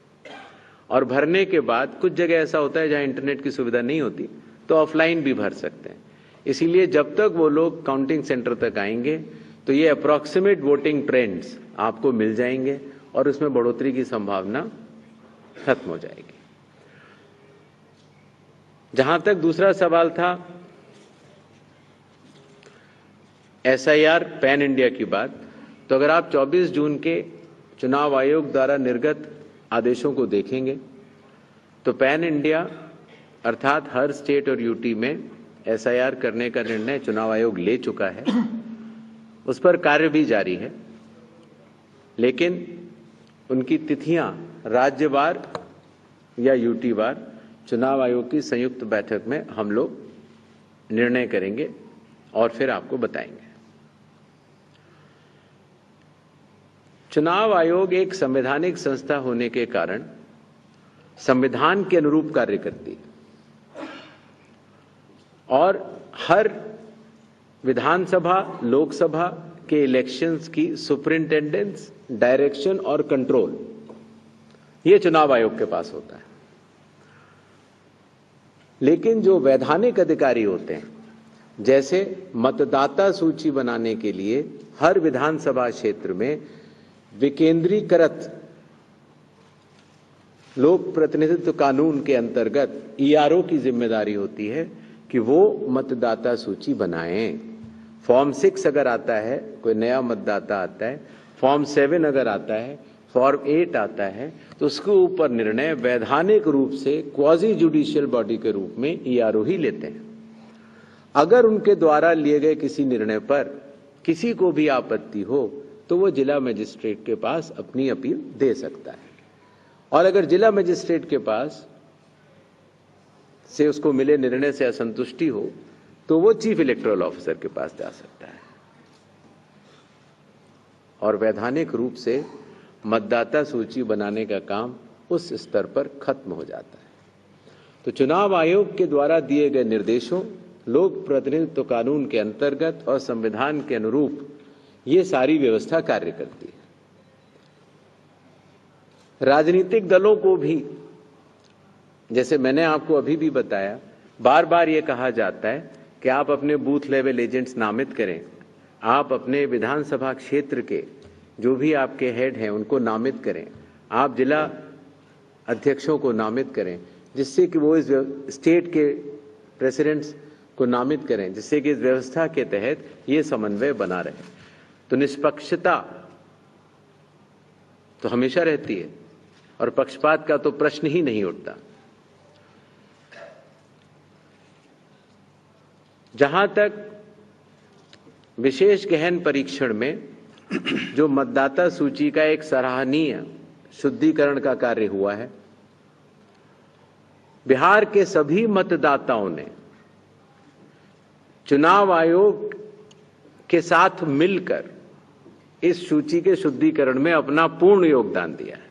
और भरने के बाद कुछ जगह ऐसा होता है जहां इंटरनेट की सुविधा नहीं होती तो ऑफलाइन भी भर सकते हैं। इसीलिए जब तक वो लोग काउंटिंग सेंटर तक आएंगे तो ये अप्रॉक्सीमेट वोटिंग ट्रेंड्स आपको मिल जाएंगे और उसमें बढ़ोतरी की संभावना खत्म हो जाएगी। जहां तक दूसरा सवाल था SIR पैन इंडिया की बात, तो अगर आप 24 जून के चुनाव आयोग द्वारा निर्गत आदेशों को देखेंगे तो पैन इंडिया अर्थात हर स्टेट और यूटी में SIR करने का निर्णय चुनाव आयोग ले चुका है। उस पर कार्य भी जारी है, लेकिन उनकी तिथियां राज्यवार या यूटीवार चुनाव आयोग की संयुक्त बैठक में हम लोग निर्णय करेंगे और फिर आपको बताएंगे। चुनाव आयोग एक संवैधानिक संस्था होने के कारण संविधान के अनुरूप कार्य करती है और हर विधानसभा लोकसभा के इलेक्शंस की सुपरिंटेंडेंस, डायरेक्शन और कंट्रोल ये चुनाव आयोग के पास होता है। लेकिन जो वैधानिक अधिकारी होते हैं, जैसे मतदाता सूची बनाने के लिए हर विधानसभा क्षेत्र में विकेंद्रीकृत लोक प्रतिनिधित्व कानून के अंतर्गत ERO की जिम्मेदारी होती है कि वो मतदाता सूची बनाएं। फॉर्म 6 अगर आता है, कोई नया मतदाता आता है, फॉर्म 7 अगर आता है, फॉर्म 8 आता है, तो उसके ऊपर निर्णय वैधानिक रूप से क्वाजी जुडिशियल बॉडी के रूप में ERO ही लेते हैं। अगर उनके द्वारा लिए गए किसी निर्णय पर किसी को भी आपत्ति हो तो वो जिला मजिस्ट्रेट के पास अपनी अपील दे सकता है, और अगर जिला मजिस्ट्रेट के पास से उसको मिले निर्णय से असंतुष्टि हो तो वो चीफ इलेक्टोरल ऑफिसर के पास जा सकता है और वैधानिक रूप से मतदाता सूची बनाने का काम उस स्तर पर खत्म हो जाता है। तो चुनाव आयोग के द्वारा दिए गए निर्देशों, लोक प्रतिनिधित्व कानून के अंतर्गत और संविधान के अनुरूप ये सारी व्यवस्था कार्य करती है। राजनीतिक दलों को भी, जैसे मैंने आपको अभी भी बताया, बार बार ये कहा जाता है कि आप अपने बूथ लेवल एजेंट्स नामित करें, आप अपने विधानसभा क्षेत्र के जो भी आपके हेड हैं उनको नामित करें, आप जिला अध्यक्षों को नामित करें, जिससे कि वो इस स्टेट के प्रेसिडेंट्स को नामित करें, जिससे कि इस व्यवस्था के तहत ये समन्वय बना रहे। तो निष्पक्षता तो हमेशा रहती है और पक्षपात का तो प्रश्न ही नहीं उठता। जहां तक विशेष गहन परीक्षण में जो मतदाता सूची का एक सराहनीय शुद्धिकरण का कार्य हुआ है, बिहार के सभी मतदाताओं ने चुनाव आयोग के साथ मिलकर इस सूची के शुद्धिकरण में अपना पूर्ण योगदान दिया है।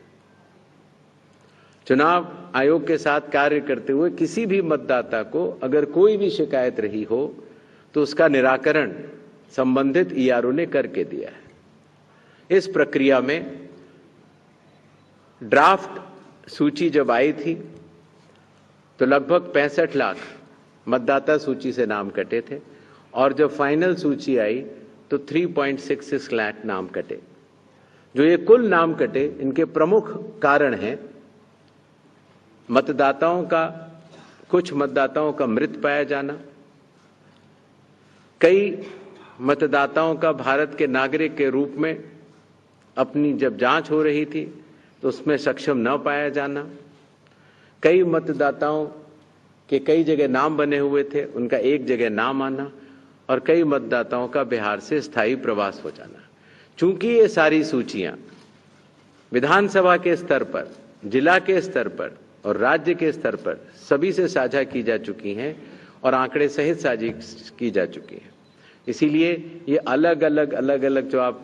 चुनाव आयोग के साथ कार्य करते हुए किसी भी मतदाता को अगर कोई भी शिकायत रही हो तो उसका निराकरण संबंधित ERO ने करके दिया है। इस प्रक्रिया में ड्राफ्ट सूची जब आई थी तो लगभग 65 लाख मतदाता सूची से नाम कटे थे और जब फाइनल सूची आई तो 3.66 लाख नाम कटे। जो ये कुल नाम कटे, इनके प्रमुख कारण हैं कुछ मतदाताओं का मृत पाया जाना, कई मतदाताओं का भारत के नागरिक के रूप में अपनी जब जांच हो रही थी तो उसमें सक्षम न पाया जाना, कई मतदाताओं के कई जगह नाम बने हुए थे, उनका एक जगह नाम आना, और कई मतदाताओं का बिहार से स्थायी प्रवास हो जाना। चूंकि ये सारी सूचियां विधानसभा के स्तर पर, जिला के स्तर पर और राज्य के स्तर पर सभी से साझा की जा चुकी हैं और आंकड़े सहित साझा की जा चुकी हैं, इसीलिए ये अलग अलग जो आप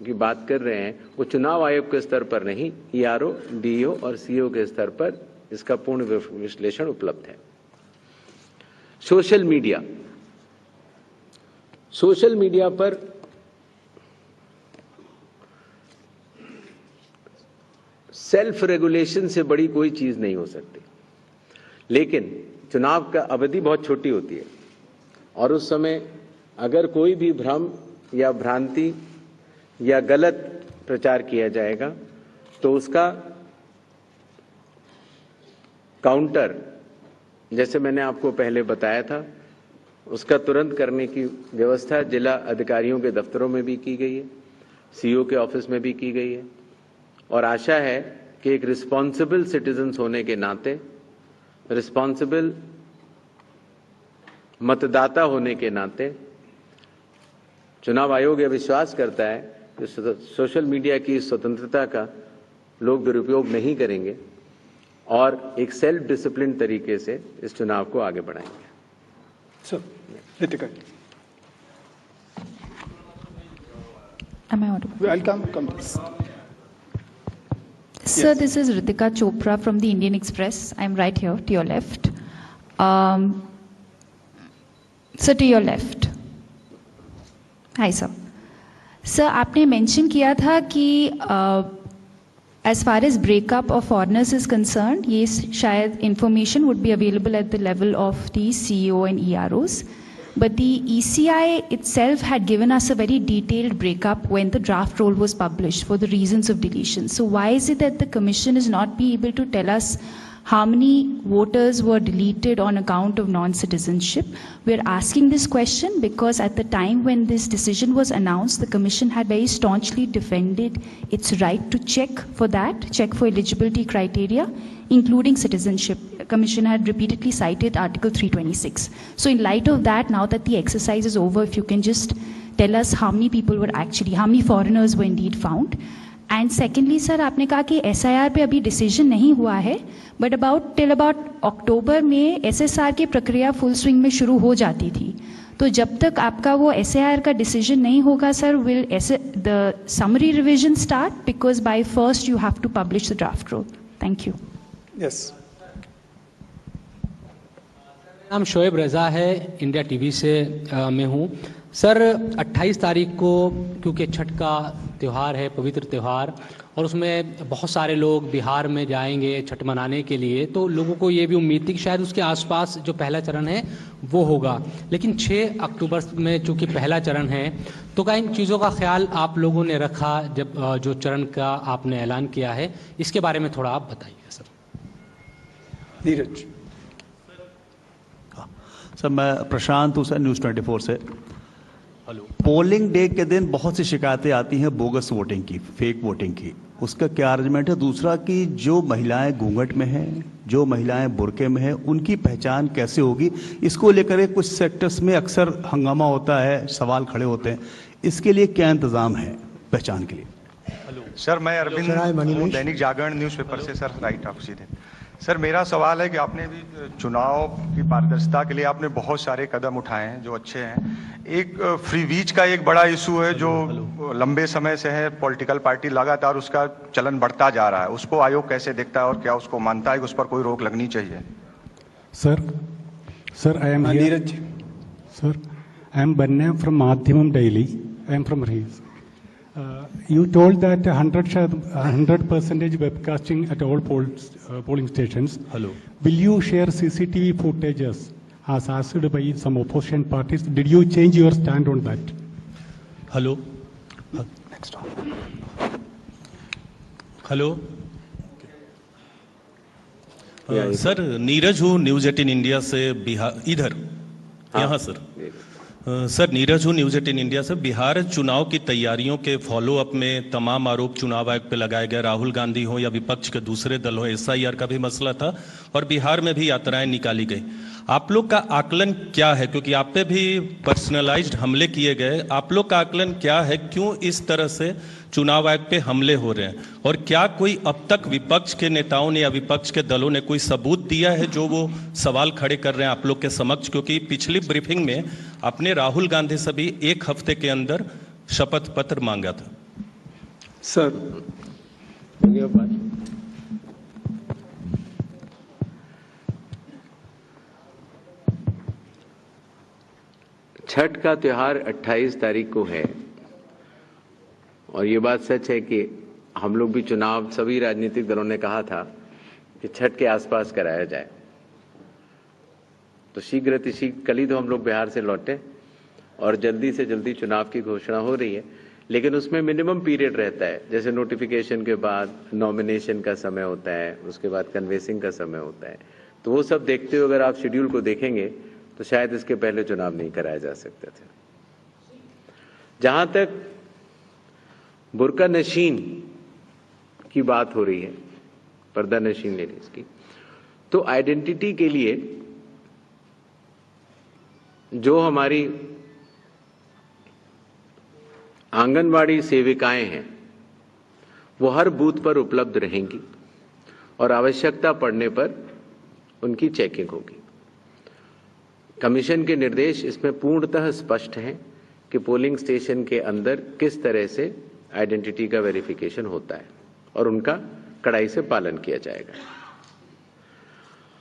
की बात कर रहे हैं वो चुनाव आयोग के स्तर पर नहीं, ईआरओ, डीईओ और सीईओ के स्तर पर इसका पूर्ण विश्लेषण उपलब्ध है। सोशल मीडिया पर सेल्फ रेगुलेशन से बड़ी कोई चीज नहीं हो सकती, लेकिन चुनाव का अवधि बहुत छोटी होती है और उस समय अगर कोई भी भ्रम या भ्रांति या गलत प्रचार किया जाएगा तो उसका काउंटर, जैसे मैंने आपको पहले बताया था, उसका तुरंत करने की व्यवस्था जिला अधिकारियों के दफ्तरों में भी की गई है, सीईओ के ऑफिस में भी की गई है और आशा है कि एक रिस्पॉन्सिबल सिटीजन्स होने के नाते, रिस्पॉन्सिबल मतदाता होने के नाते चुनाव आयोग यह विश्वास करता है कि सोशल मीडिया की स्वतंत्रता का लोग दुरुपयोग नहीं करेंगे और एक सेल्फ डिसिप्लिन तरीके से इस चुनाव को आगे बढ़ाएंगे। Sir, Ritika, Am I audible? I'll come. Sir, this is Ritika Chopra from the Indian Express. I'm right here to your left. Sir, to your left. Hi, sir. Sir, आपने mention किया था कि as far as breakup of foreigners is concerned, ये शायद information would be available at the level of the CEO and EROs. But the ECI itself had given us a very detailed breakup when the draft roll was published for the reasons of deletion. So why is it that the Commission is not be able to tell us how many voters were deleted on account of non-citizenship? We're asking this question because at the time when this decision was announced, the Commission had very staunchly defended its right to check for eligibility criteria, including citizenship. Commission had repeatedly cited Article 326. So in light of that, now that the exercise is over, if you can just tell us how many foreigners were indeed found. And secondly, sir, आपने कहा कि SIR पे अभी decision नहीं हुआ है, but till about October में SSR की प्रक्रिया full swing में शुरू हो जाती थी. तो जब तक आपका वो SIR का decision नहीं होगा, sir, will the summary revision start? Because by 1st you have to publish the draft roll. Thank you. Yes. नाम शोएब रज़ा है, इंडिया टीवी से मैं हूँ। सर, 28 तारीख को क्योंकि छठ का त्यौहार है, पवित्र त्यौहार, और उसमें बहुत सारे लोग बिहार में जाएंगे छठ मनाने के लिए, तो लोगों को ये भी उम्मीद थी कि शायद उसके आसपास जो पहला चरण है वो होगा। लेकिन 6 अक्टूबर में चूँकि पहला चरण है, तो क्या इन चीज़ों का ख्याल आप लोगों ने रखा जब जो चरण का आपने ऐलान किया है? इसके बारे में थोड़ा आप बताइए सर। नीरज सर, मैं प्रशांत हूँ सर, न्यूज़ 24 से। हेलो। पोलिंग डे के दिन बहुत सी शिकायतें आती हैं बोगस वोटिंग की, फेक वोटिंग की, उसका क्या अरेंजमेंट है? दूसरा कि जो महिलाएं घूंघट में हैं, जो महिलाएं बुर्के में हैं, उनकी पहचान कैसे होगी? इसको लेकर कुछ सेक्टर्स में अक्सर हंगामा होता है, सवाल खड़े होते हैं, इसके लिए क्या इंतजाम है पहचान के लिए? हेलो सर, मैं अरविंद दैनिक जागरण न्यूज़पेपर से सर, राइट आप सीधे। सर, मेरा सवाल है कि आपने भी चुनाव की पारदर्शिता के लिए आपने बहुत सारे कदम उठाए हैं जो अच्छे हैं। एक फ्री वीज का एक बड़ा इशू है जो लंबे समय से है, पॉलिटिकल पार्टी लगातार उसका चलन बढ़ता जा रहा है, उसको आयोग कैसे देखता है और क्या उसको मानता है कि उस पर कोई रोक लगनी चाहिए? Sir I am Neeraj sir, I am Banne from Madhyamam daily, I am from रीज। You told that 100% webcasting at all polling stations. Hello. Will you share CCTV footages as asked by some opposition parties? Did you change your stand on that? Hello. Next one. Hello. Sir, Neeraj हूँ, news 18 India से, बिहार, इधर यहाँ sir. Sir Neeraj हूँ, news 18 India से। बिहार चुनाव की तैयारियों के फॉलोअप में तमाम आरोप चुनाव आयोग पे लगाए गए, राहुल गांधी हो या विपक्ष के दूसरे दल हो, SIR का भी मसला था और बिहार में भी यात्राएं निकाली गई। आप लोग का आकलन क्या है, क्योंकि आप पे भी पर्सनलाइज्ड हमले किए गए, आप लोग का आकलन क्या है, क्यों इस तरह से चुनाव आयोग पे हमले हो रहे हैं, और क्या कोई अब तक विपक्ष के नेताओं ने या विपक्ष के दलों ने कोई सबूत दिया है जो वो सवाल खड़े कर रहे हैं आप लोग के समक्ष? क्योंकि पिछली ब्रीफिंग में आपने राहुल गांधी से भी 1 हफ्ते के अंदर शपथ पत्र मांगा था। सर, छठ का त्योहार 28 तारीख को है और ये बात सच है कि हम लोग भी चुनाव, सभी राजनीतिक दलों ने कहा था कि छठ के आसपास कराया जाए। तो शीघ्र कल ही तो हम लोग बिहार से लौटे और जल्दी से जल्दी चुनाव की घोषणा हो रही है, लेकिन उसमें मिनिमम पीरियड रहता है। जैसे नोटिफिकेशन के बाद नॉमिनेशन का समय होता है, उसके बाद कन्वेंसिंग का समय होता है। तो वो सब देखते हुए अगर आप शेड्यूल को देखेंगे तो शायद इसके पहले चुनाव नहीं कराया जा सकते थे। जहां तक बुर्का नशीन की बात हो रही है, पर्दा नशीन लेडीज की, तो आइडेंटिटी के लिए जो हमारी आंगनवाड़ी सेविकाएं हैं वो हर बूथ पर उपलब्ध रहेंगी और आवश्यकता पड़ने पर उनकी चेकिंग होगी। कमीशन के निर्देश इसमें पूर्णतः स्पष्ट हैं कि पोलिंग स्टेशन के अंदर किस तरह से आइडेंटिटी का वेरिफिकेशन होता है और उनका कड़ाई से पालन किया जाएगा।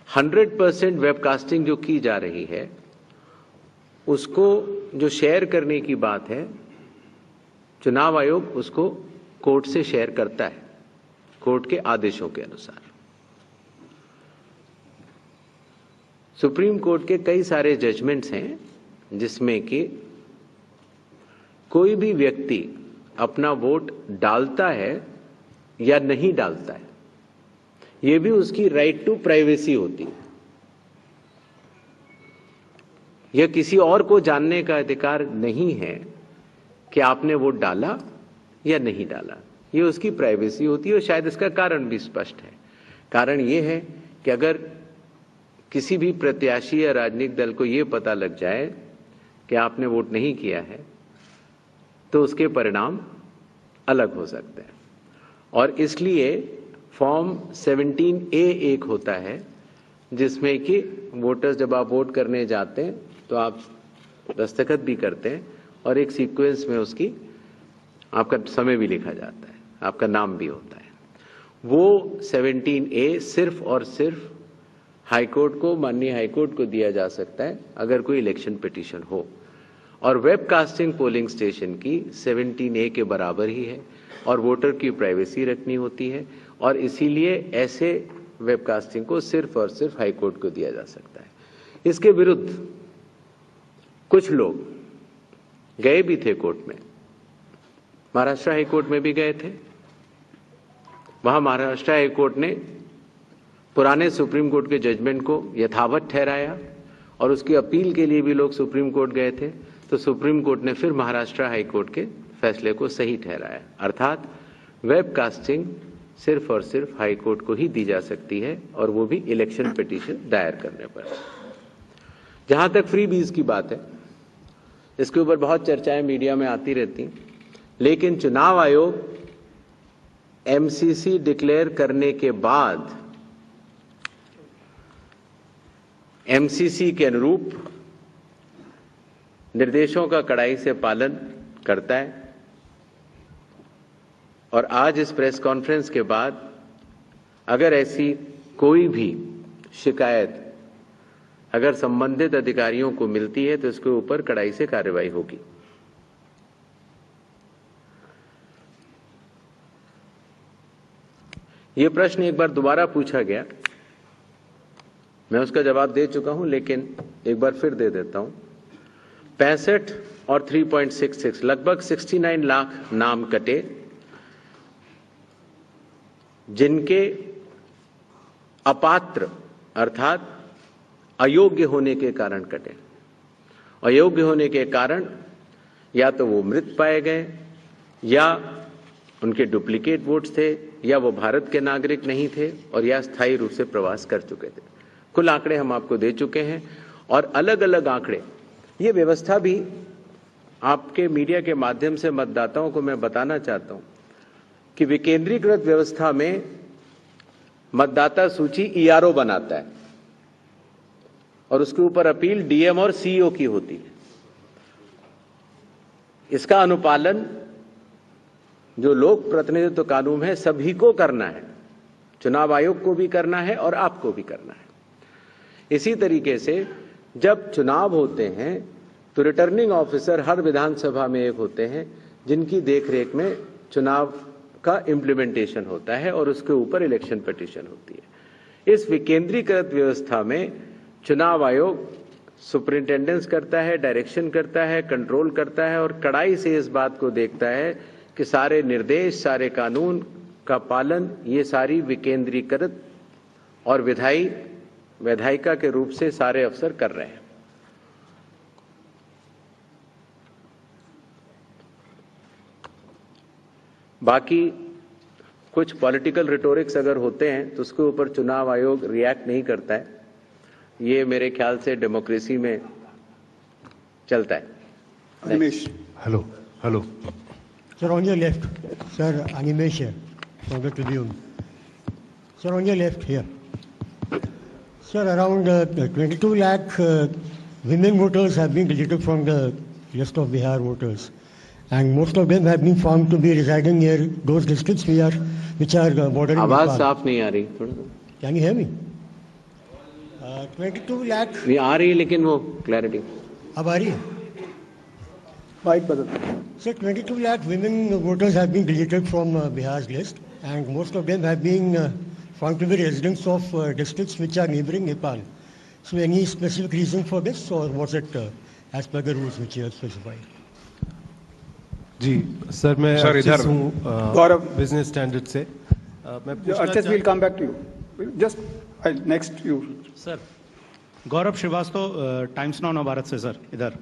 100% वेबकास्टिंग जो की जा रही है उसको जो शेयर करने की बात है, चुनाव आयोग उसको कोर्ट से शेयर करता है, कोर्ट के आदेशों के अनुसार। सुप्रीम कोर्ट के कई सारे जजमेंट्स हैं जिसमें कि कोई भी व्यक्ति अपना वोट डालता है या नहीं डालता है, यह भी उसकी राइट टू प्राइवेसी होती है। यह किसी और को जानने का अधिकार नहीं है कि आपने वोट डाला या नहीं डाला, यह उसकी प्राइवेसी होती है। और शायद इसका कारण भी स्पष्ट है। कारण यह है कि अगर किसी भी प्रत्याशी या राजनीतिक दल को यह पता लग जाए कि आपने वोट नहीं किया है तो उसके परिणाम अलग हो सकते हैं। और इसलिए फॉर्म 17A एक होता है जिसमें कि वोटर्स, जब आप वोट करने जाते हैं तो आप दस्तखत भी करते हैं और एक सीक्वेंस में उसकी आपका समय भी लिखा जाता है, आपका नाम भी होता है। वो 17A सिर्फ और सिर्फ हाईकोर्ट को, माननीय हाईकोर्ट को दिया जा सकता है अगर कोई इलेक्शन पिटीशन हो। और वेबकास्टिंग पोलिंग स्टेशन की 17A के बराबर ही है और वोटर की प्राइवेसी रखनी होती है और इसीलिए ऐसे वेबकास्टिंग को सिर्फ और सिर्फ हाईकोर्ट को दिया जा सकता है। इसके विरुद्ध कुछ लोग गए भी थे कोर्ट में, महाराष्ट्र हाईकोर्ट में भी गए थे। वहां महाराष्ट्र हाईकोर्ट ने पुराने सुप्रीम कोर्ट के जजमेंट को यथावत ठहराया और उसकी अपील के लिए भी लोग सुप्रीम कोर्ट गए थे। तो सुप्रीम कोर्ट ने फिर महाराष्ट्र हाईकोर्ट के फैसले को सही ठहराया, अर्थात वेबकास्टिंग सिर्फ और सिर्फ हाईकोर्ट को ही दी जा सकती है और वो भी इलेक्शन पिटीशन दायर करने पर। जहां तक फ्रीबीज की बात है, इसके ऊपर बहुत चर्चाएं मीडिया में आती रहती, लेकिन चुनाव आयोग MCC डिक्लेयर करने के बाद MCC के अनुरूप निर्देशों का कड़ाई से पालन करता है। और आज इस प्रेस कॉन्फ्रेंस के बाद अगर ऐसी कोई भी शिकायत अगर संबंधित अधिकारियों को मिलती है तो इसके ऊपर कड़ाई से कार्रवाई होगी। यह प्रश्न एक बार दोबारा पूछा गया, मैं उसका जवाब दे चुका हूं लेकिन एक बार फिर दे देता हूं। 65 और 3.66 लगभग 69 लाख नाम कटे जिनके अपात्र अर्थात अयोग्य होने के कारण कटे अयोग्य होने के कारण या तो वो मृत पाए गए, या उनके डुप्लीकेट वोट्स थे, या वो भारत के नागरिक नहीं थे, और या स्थायी रूप से प्रवास कर चुके थे। कुल आंकड़े हम आपको दे चुके हैं, और अलग अलग आंकड़े, ये व्यवस्था भी आपके मीडिया के माध्यम से मतदाताओं को मैं बताना चाहता हूं कि विकेंद्रीकृत व्यवस्था में मतदाता सूची ईआरओ बनाता है और उसके ऊपर अपील डीएम और सीईओ की होती है। इसका अनुपालन जो लोक प्रतिनिधित्व कानून है सभी को करना है, चुनाव आयोग को भी करना है और आपको भी करना है। इसी तरीके से जब चुनाव होते हैं तो रिटर्निंग ऑफिसर हर विधानसभा में एक होते हैं जिनकी देखरेख में चुनाव का इम्प्लीमेंटेशन होता है और उसके ऊपर इलेक्शन पिटीशन होती है। इस विकेंद्रीकृत व्यवस्था में चुनाव आयोग सुपरिंटेंडेंस करता है, डायरेक्शन करता है, कंट्रोल करता है और कड़ाई से इस बात को देखता है कि सारे निर्देश, सारे कानून का पालन ये सारी विकेंद्रीकृत और विधायिका के रूप से सारे अफसर कर रहे हैं। बाकी कुछ पॉलिटिकल रिटोरिक्स अगर होते हैं तो उसके ऊपर चुनाव आयोग रिएक्ट नहीं करता है। ये मेरे ख्याल से डेमोक्रेसी में चलता है। Hello hello sir, on your left sir, Animesh from the Tribune sir, on your left here sir, around 22 lakh women voters have been deleted from the list of Bihar voters, and most of them have been found to be residing near those districts which are bordering Nepal. आवाज साफ नहीं आ रही, थोड़ा सा। Can you hear me? 22 lakh नहीं आ रही, लेकिन वो क्लैरिटी अब आ रही है। माइक बदल। Sir, 22 lakh women voters have been deleted from Bihar's list, and most of them have been found to be residents of districts which are neighboring Nepal. So, any specific reason for this, or was it as per the rules which you have specified? जी sir, मैं इधर हूँ गौरव, business standard से। मैं Archit will come back to you. Just next you. सर, Gaurav Shrivastava, Times Now Bharat से sir, इधर।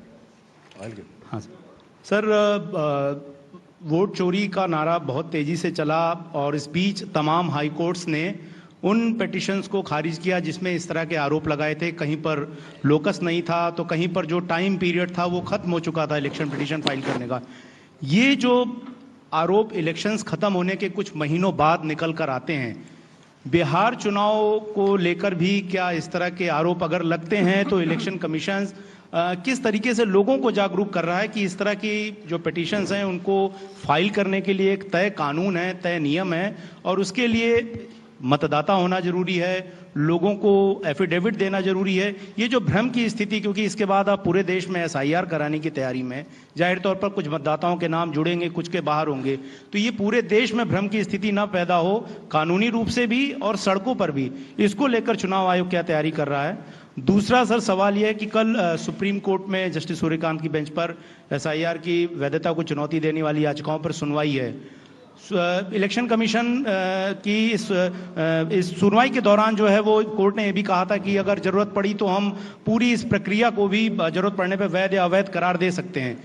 हाँ सर, वोट चोरी का नारा बहुत तेजी से चला और इस बीच तमाम हाई कोर्ट्स ने उन पिटिशंस को खारिज किया जिसमें इस तरह के आरोप लगाए थे। कहीं पर लोकस नहीं था तो कहीं पर जो टाइम पीरियड था वो खत्म हो चुका था इलेक्शन पिटिशन फाइल करने का। ये जो आरोप इलेक्शंस खत्म होने के कुछ महीनों बाद निकल कर आते हैं, बिहार चुनाव को लेकर भी क्या इस तरह के आरोप अगर लगते हैं तो इलेक्शन कमीशन किस तरीके से लोगों को जागरूक कर रहा है कि इस तरह की जो पिटीशंस हैं उनको फाइल करने के लिए एक तय कानून है, तय नियम है और उसके लिए मतदाता होना जरूरी है, लोगों को एफिडेविट देना जरूरी है। ये जो भ्रम की स्थिति, क्योंकि इसके बाद आप पूरे देश में एसआईआर कराने की तैयारी में, जाहिर तौर पर कुछ मतदाताओं के नाम जुड़ेंगे, कुछ के बाहर होंगे, तो ये पूरे देश में भ्रम की स्थिति ना पैदा हो, कानूनी रूप से भी और सड़कों पर भी, इसको लेकर चुनाव आयोग क्या तैयारी कर रहा है। दूसरा सर सवाल यह है कि कल सुप्रीम कोर्ट में जस्टिस सूर्यकांत की बेंच पर एसआईआर की वैधता को चुनौती देने वाली याचिकाओं पर सुनवाई है। इलेक्शन कमीशन की इस सुनवाई के दौरान जो है वो कोर्ट ने यह भी कहा था कि अगर जरूरत पड़ी तो हम पूरी इस प्रक्रिया को भी जरूरत पड़ने पर वैध या अवैध करार दे सकते हैं।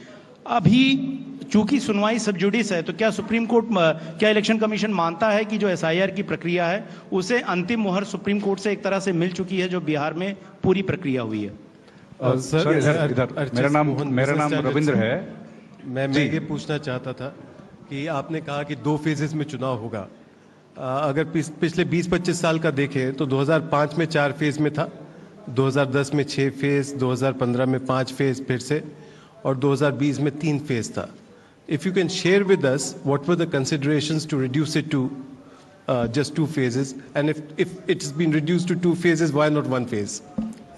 अभी चूंकि सुनवाई सब जुडिस है, तो क्या सुप्रीम कोर्ट, क्या इलेक्शन कमीशन मानता है कि जो एसआईआर की प्रक्रिया है उसे अंतिम मुहर सुप्रीम कोर्ट से एक तरह से मिल चुकी है जो बिहार में पूरी प्रक्रिया हुई है? सर, इधर मेरा नाम रविंद्र है। मैं ये पूछना चाहता था कि आपने कहा कि 2 फेजेस में चुनाव होगा। अगर पिछले 20-25 साल का देखें तो 2005 में 4 फेज में था, 2010 में 6 फेज, 2015 में 5 फेज फिर से, और 2020 में 3 फेज था। If you can share with us what were the considerations to reduce it to just 2 phases, and if it's been reduced to 2 phases, why not 1 phase?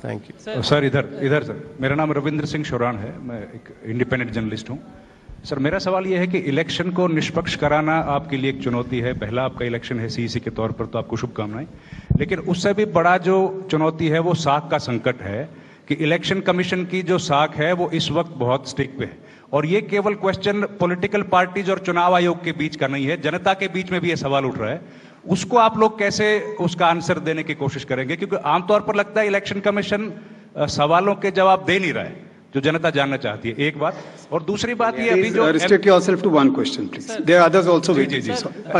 Thank you. Sir इधर sir, मेरा नाम रविंद्र सिंह शोरान है, मैं एक independent journalist हूँ। Sir, मेरा सवाल यह है कि इलेक्शन को निष्पक्ष कराना आपके लिए एक चुनौती है। पहला आपका इलेक्शन है सीईसी के तौर पर, तो आपको शुभकामनाएं। लेकिन उससे भी बड़ा जो चुनौती है वो साख का संकट है कि इलेक्शन कमीशन की जो साख है वो इस वक्त बहुत स्टिक पे है, और ये केवल क्वेश्चन पॉलिटिकल पार्टीज और चुनाव आयोग के बीच का नहीं है, जनता के बीच में भी ये सवाल उठ रहा है। उसको आप लोग कैसे उसका आंसर देने की कोशिश करेंगे? क्योंकि आमतौर पर लगता है इलेक्शन कमीशन सवालों के जवाब दे नहीं रहा है, जो जनता जानना चाहती है, एक बात। और दूसरी बात ये अभी जो restrict yourself to one question, please. There are others also waiting.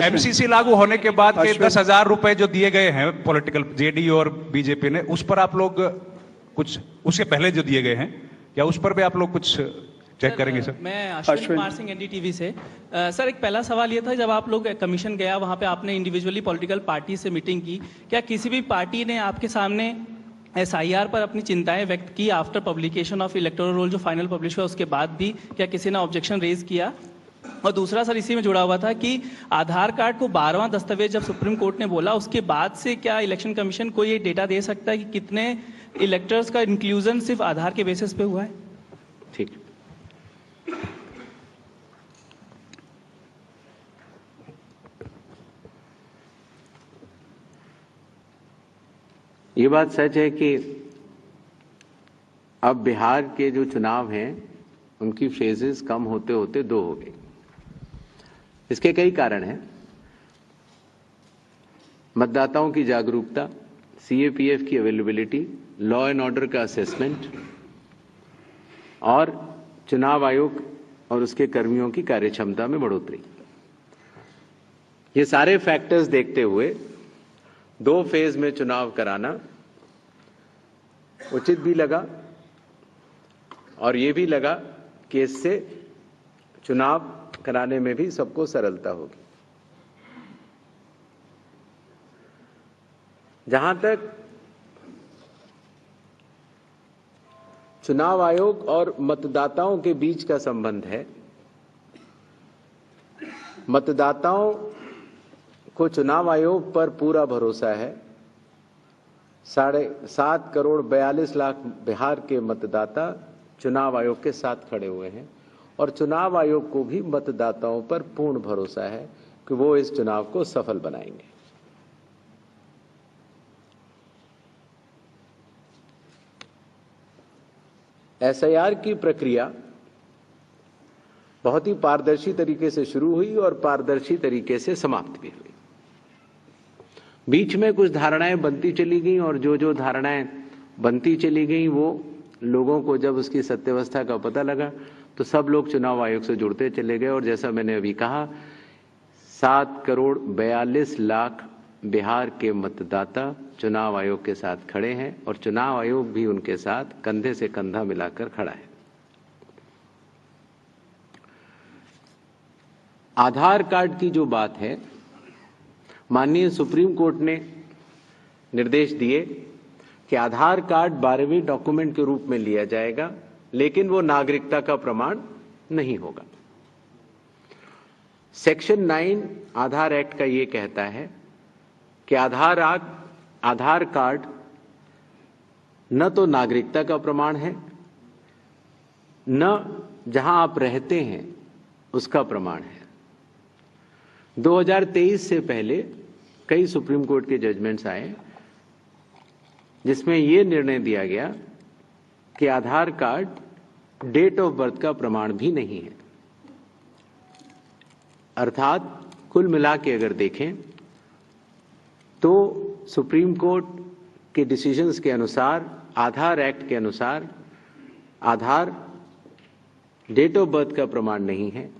MCC लागू होने के बाद के 10,000 रुपए जो दिए गए हैं पॉलिटिकल जेडीयू और बीजेपी ने, उस पर आप लोग कुछ, उसके पहले जो दिए गए हैं, क्या उस पर भी आप लोग कुछ चेक करेंगे सर? मैं अश्विन कुमार सिंह एनडीटीवी से। सर एक पहला सवाल ये था, जब आप लोग कमीशन गया वहाँ पे आपने इंडिविजुअली पॉलिटिकल पार्टी से मीटिंग की, क्या किसी भी पार्टी ने आपके सामने एसआईआर पर अपनी चिंताएं व्यक्त की after publication of electoral roll जो फाइनल पब्लिश हुआ उसके बाद भी? क्या किसी ने ऑब्जेक्शन रेज किया? और दूसरा सर इसी में जुड़ा हुआ था कि आधार कार्ड को 12वां दस्तावेज जब सुप्रीम कोर्ट ने बोला, उसके बाद से क्या इलेक्शन कमीशन को ये डेटा दे सकता है कि कितने इलेक्टर्स का इंक्लूजन सिर्फ आधार के बेसिस पे हुआ है? ठीक। ये बात सच है कि अब बिहार के जो चुनाव हैं उनकी फेजेस कम होते होते 2 हो गई। इसके कई कारण हैं। मतदाताओं की जागरूकता, सीएपीएफ की अवेलेबिलिटी, लॉ एंड ऑर्डर का असेसमेंट और चुनाव आयोग और उसके कर्मियों की कार्यक्षमता में बढ़ोतरी। ये सारे फैक्टर्स देखते हुए 2 फेज में चुनाव कराना उचित भी लगा और ये भी लगा कि इससे चुनाव कराने में भी सबको सरलता होगी। जहां तक चुनाव आयोग और मतदाताओं के बीच का संबंध है, मतदाताओं को चुनाव आयोग पर पूरा भरोसा है। 7.5 करोड़ 42 लाख बिहार के मतदाता चुनाव आयोग के साथ खड़े हुए हैं और चुनाव आयोग को भी मतदाताओं पर पूर्ण भरोसा है कि वो इस चुनाव को सफल बनाएंगे। एसआईआर की प्रक्रिया बहुत ही पारदर्शी तरीके से शुरू हुई और पारदर्शी तरीके से समाप्त भी हुई। बीच में कुछ धारणाएं बनती चली गई और जो धारणाएं बनती चली गई वो लोगों को जब उसकी सत्यावस्था का पता लगा तो सब लोग चुनाव आयोग से जुड़ते चले गए और जैसा मैंने अभी कहा 7 करोड़ 42 लाख बिहार के मतदाता चुनाव आयोग के साथ खड़े हैं और चुनाव आयोग भी उनके साथ कंधे से कंधा मिलाकर खड़ा है। आधार कार्ड की जो बात है, माननीय सुप्रीम कोर्ट ने निर्देश दिए कि आधार कार्ड 12वें डॉक्यूमेंट के रूप में लिया जाएगा, लेकिन वो नागरिकता का प्रमाण नहीं होगा। सेक्शन 9 आधार एक्ट का ये कहता है कि आधार कार्ड न तो नागरिकता का प्रमाण है, न जहां आप रहते हैं उसका प्रमाण है। 2023 से पहले कई सुप्रीम कोर्ट के जजमेंट्स आए जिसमें यह निर्णय दिया गया कि आधार कार्ड डेट ऑफ बर्थ का प्रमाण भी नहीं है। अर्थात कुल मिला के अगर देखें तो सुप्रीम कोर्ट के डिसीजंस के अनुसार, आधार एक्ट के अनुसार आधार डेट ऑफ बर्थ का प्रमाण नहीं है,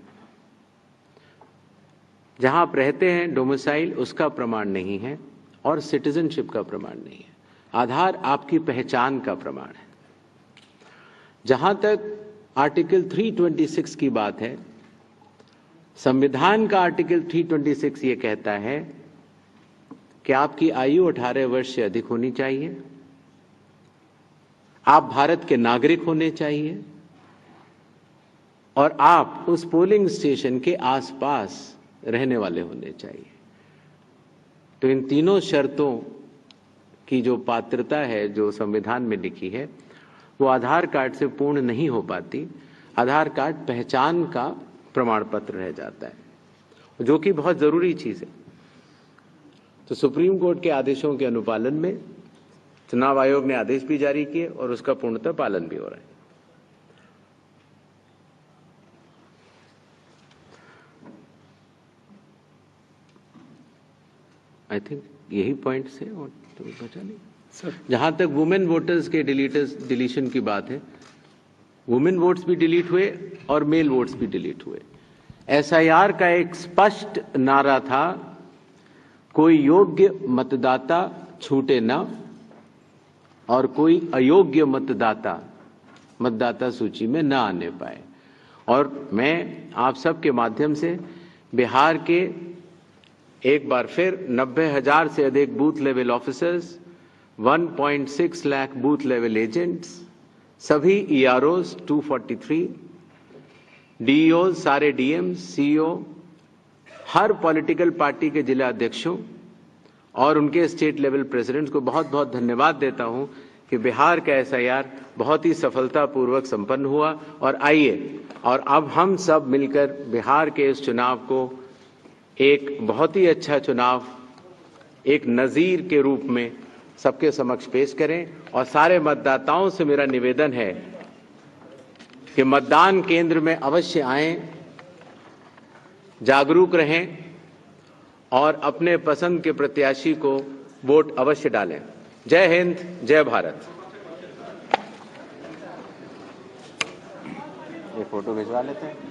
जहां आप रहते हैं डोमिसाइल उसका प्रमाण नहीं है और सिटीजनशिप का प्रमाण नहीं है। आधार आपकी पहचान का प्रमाण है। जहां तक आर्टिकल 326 की बात है, संविधान का आर्टिकल 326 ये कहता है कि आपकी आयु 18 वर्ष से अधिक होनी चाहिए, आप भारत के नागरिक होने चाहिए और आप उस पोलिंग स्टेशन के आसपास रहने वाले होने चाहिए। तो इन तीनों शर्तों की जो पात्रता है जो संविधान में लिखी है वो आधार कार्ड से पूर्ण नहीं हो पाती। आधार कार्ड पहचान का प्रमाण पत्र रह जाता है, जो कि बहुत जरूरी चीज है। तो सुप्रीम कोर्ट के आदेशों के अनुपालन में चुनाव आयोग ने आदेश भी जारी किए और उसका पूर्णतः पालन भी हो रहा है। आई थिंक यही पॉइंट्स है और तो बचा नहीं। जहां तक वुमेन वोटर्स के डिलीशन की बात है, वुमेन वोट्स भी डिलीट हुए और मेल वोट्स भी डिलीट हुए। एसआईआर का एक स्पष्ट नारा था, कोई योग्य मतदाता छूटे ना और कोई अयोग्य मतदाता सूची में ना आने पाए। और मैं आप सबके माध्यम से बिहार के एक बार फिर 90,000 से अधिक booth level officers, 1.6 lakh booth level agents, सभी ईआरओज 243, डीईओ, सारे डीएम, सीईओ, हर पॉलिटिकल पार्टी के जिला अध्यक्षों और उनके स्टेट लेवल प्रेसिडेंट्स को बहुत बहुत धन्यवाद देता हूं कि बिहार का एसआईआर बहुत ही सफलतापूर्वक संपन्न हुआ। और आइए और अब हम सब मिलकर बिहार के इस चुनाव को एक बहुत ही अच्छा चुनाव, एक नज़ीर के रूप में सबके समक्ष पेश करें। और सारे मतदाताओं से मेरा निवेदन है कि मतदान केंद्र में अवश्य आएं, जागरूक रहें और अपने पसंद के प्रत्याशी को वोट अवश्य डालें। जय हिंद, जय भारत। ये फोटो भिजवा लेते हैं।